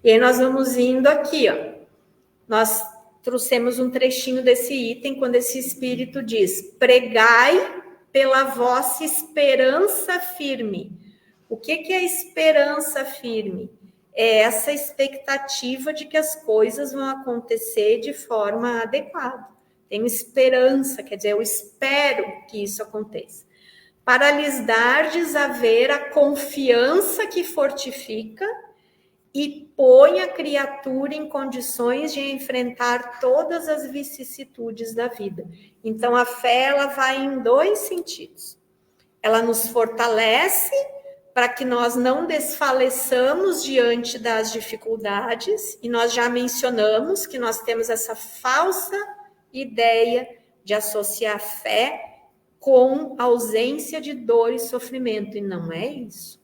E aí nós vamos indo aqui, ó. Nós trouxemos um trechinho desse item, quando esse espírito diz, pregai pela vossa esperança firme. O que é esperança firme? É essa expectativa de que as coisas vão acontecer de forma adequada. Tenho esperança, quer dizer, eu espero que isso aconteça. Para lhes dardes a ver a confiança que fortifica e põe a criatura em condições de enfrentar todas as vicissitudes da vida. Então, a fé, ela vai em dois sentidos. Ela nos fortalece para que nós não desfaleçamos diante das dificuldades, e nós já mencionamos que nós temos essa falsa ideia de associar fé com ausência de dor e sofrimento, e não é isso.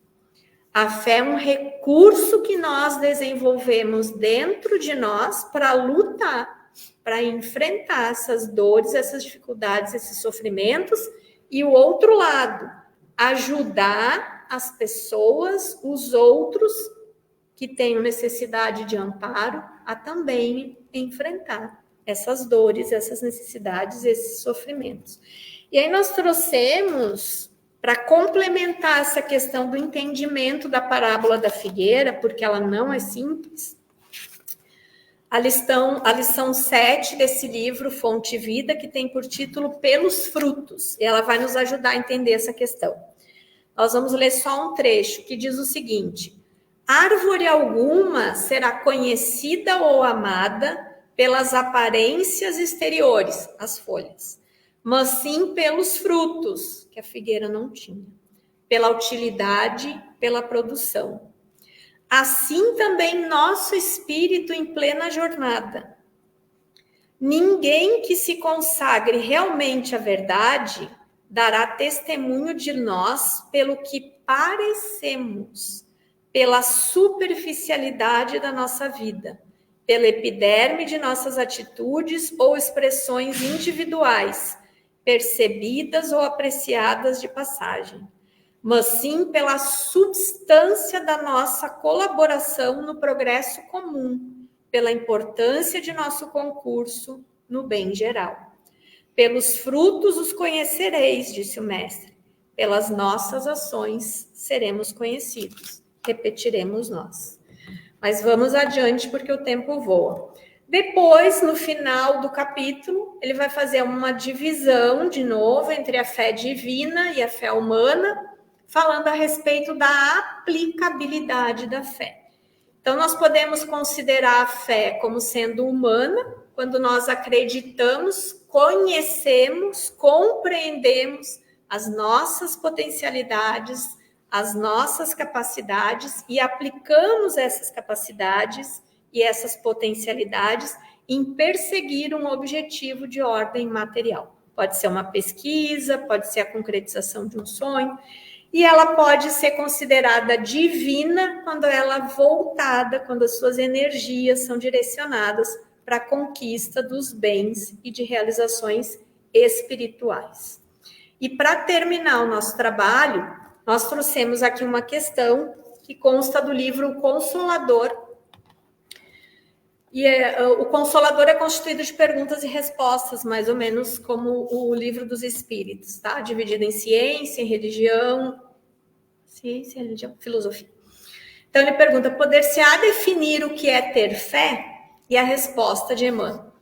A fé é um recurso que nós desenvolvemos dentro de nós para lutar, para enfrentar essas dores, essas dificuldades, esses sofrimentos, e o outro lado, ajudar as pessoas, os outros que tenham necessidade de amparo, a também enfrentar essas dores, essas necessidades, esses sofrimentos. E aí nós trouxemos, para complementar essa questão do entendimento da parábola da figueira, porque ela não é simples, a lição 7 desse livro, Fonte e Vida, que tem por título Pelos Frutos, e ela vai nos ajudar a entender essa questão. Nós vamos ler só um trecho que diz o seguinte: árvore alguma será conhecida ou amada pelas aparências exteriores, as folhas, mas sim pelos frutos, que a figueira não tinha, pela utilidade, pela produção. Assim também nosso espírito em plena jornada. Ninguém que se consagre realmente à verdade dará testemunho de nós pelo que parecemos, pela superficialidade da nossa vida, pela epiderme de nossas atitudes ou expressões individuais, percebidas ou apreciadas de passagem, mas sim pela substância da nossa colaboração no progresso comum, pela importância de nosso concurso no bem geral. Pelos frutos os conhecereis, disse o mestre. Pelas nossas ações seremos conhecidos. Repetiremos nós. Mas vamos adiante porque o tempo voa. Depois, no final do capítulo, ele vai fazer uma divisão de novo entre a fé divina e a fé humana, falando a respeito da aplicabilidade da fé. Então, nós podemos considerar a fé como sendo humana, quando nós acreditamos, conhecemos, compreendemos as nossas potencialidades, as nossas capacidades e aplicamos essas capacidades e essas potencialidades em perseguir um objetivo de ordem material. Pode ser uma pesquisa, pode ser a concretização de um sonho, e ela pode ser considerada divina quando ela é voltada, quando as suas energias são direcionadas para a conquista dos bens e de realizações espirituais. E para terminar o nosso trabalho, nós trouxemos aqui uma questão que consta do livro O Consolador. E o Consolador é constituído de perguntas e respostas, mais ou menos como o Livro dos Espíritos, tá? Dividido em ciência, em religião, filosofia. Então ele pergunta: poder-se-á definir o que é ter fé? E a resposta de Emmanuel,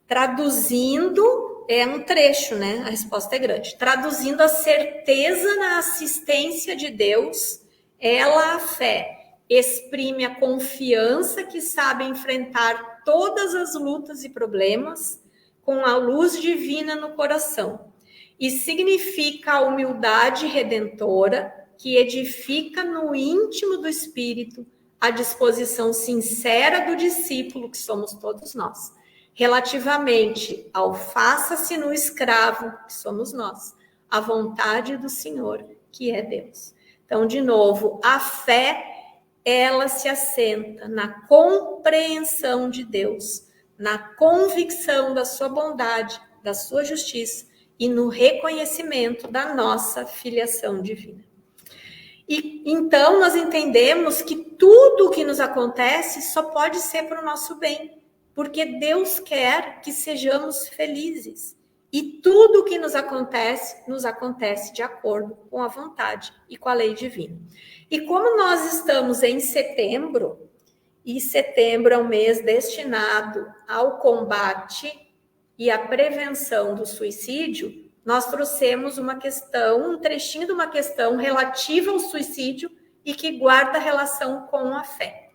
traduzindo, é um trecho, né? A resposta é grande. Traduzindo, a certeza na assistência de Deus, ela, a fé, exprime a confiança que sabe enfrentar todas as lutas e problemas com a luz divina no coração, e significa a humildade redentora que edifica no íntimo do espírito a disposição sincera do discípulo, que somos todos nós, relativamente ao faça-se no escravo, que somos nós, a vontade do Senhor, que é Deus. Então, de novo, a fé, ela se assenta na compreensão de Deus, na convicção da sua bondade, da sua justiça e no reconhecimento da nossa filiação divina. E então nós entendemos que tudo o que nos acontece só pode ser para o nosso bem, porque Deus quer que sejamos felizes. E tudo o que nos acontece de acordo com a vontade e com a lei divina. E como nós estamos em setembro, e setembro é um mês destinado ao combate e à prevenção do suicídio, nós trouxemos uma questão, um trechinho de uma questão relativa ao suicídio e que guarda relação com a fé.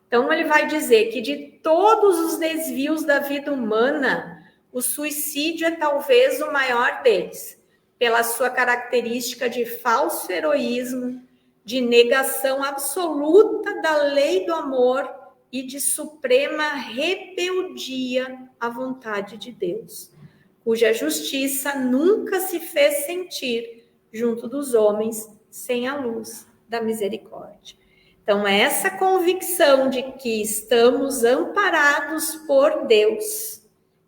Então ele vai dizer que de todos os desvios da vida humana, o suicídio é talvez o maior deles, pela sua característica de falso heroísmo, de negação absoluta da lei do amor e de suprema rebeldia à vontade de Deus, cuja justiça nunca se fez sentir junto dos homens sem a luz da misericórdia. Então, essa convicção de que estamos amparados por Deus,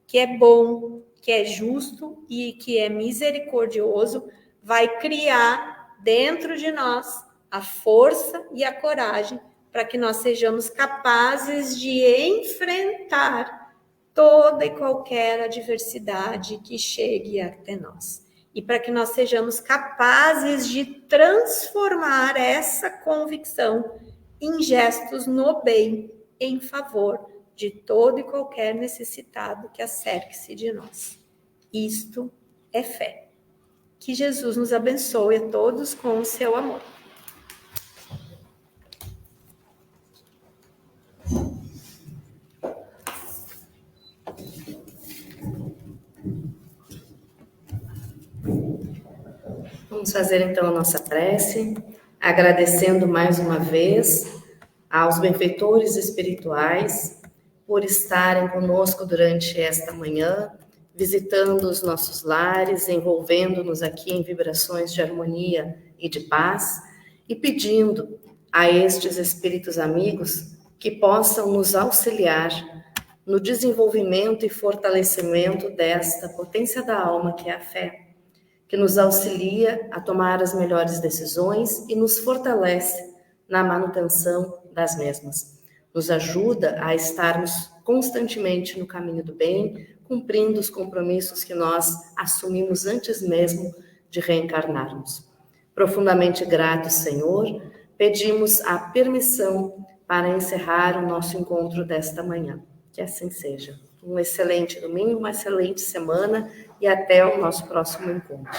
que é bom, que é justo e que é misericordioso, vai criar dentro de nós a força e a coragem para que nós sejamos capazes de enfrentar toda e qualquer adversidade que chegue até nós. E para que nós sejamos capazes de transformar essa convicção em gestos no bem, em favor de todo e qualquer necessitado que acerque-se de nós. Isto é fé. Que Jesus nos abençoe a todos com o seu amor. Vamos fazer então a nossa prece, agradecendo mais uma vez aos benfeitores espirituais por estarem conosco durante esta manhã, visitando os nossos lares, envolvendo-nos aqui em vibrações de harmonia e de paz, e pedindo a estes espíritos amigos que possam nos auxiliar no desenvolvimento e fortalecimento desta potência da alma que é a fé, que nos auxilia a tomar as melhores decisões e nos fortalece na manutenção das mesmas. Nos ajuda a estarmos constantemente no caminho do bem, cumprindo os compromissos que nós assumimos antes mesmo de reencarnarmos. Profundamente gratos, Senhor, pedimos a permissão para encerrar o nosso encontro desta manhã. Que assim seja. Um excelente domingo, uma excelente semana e até o nosso próximo encontro.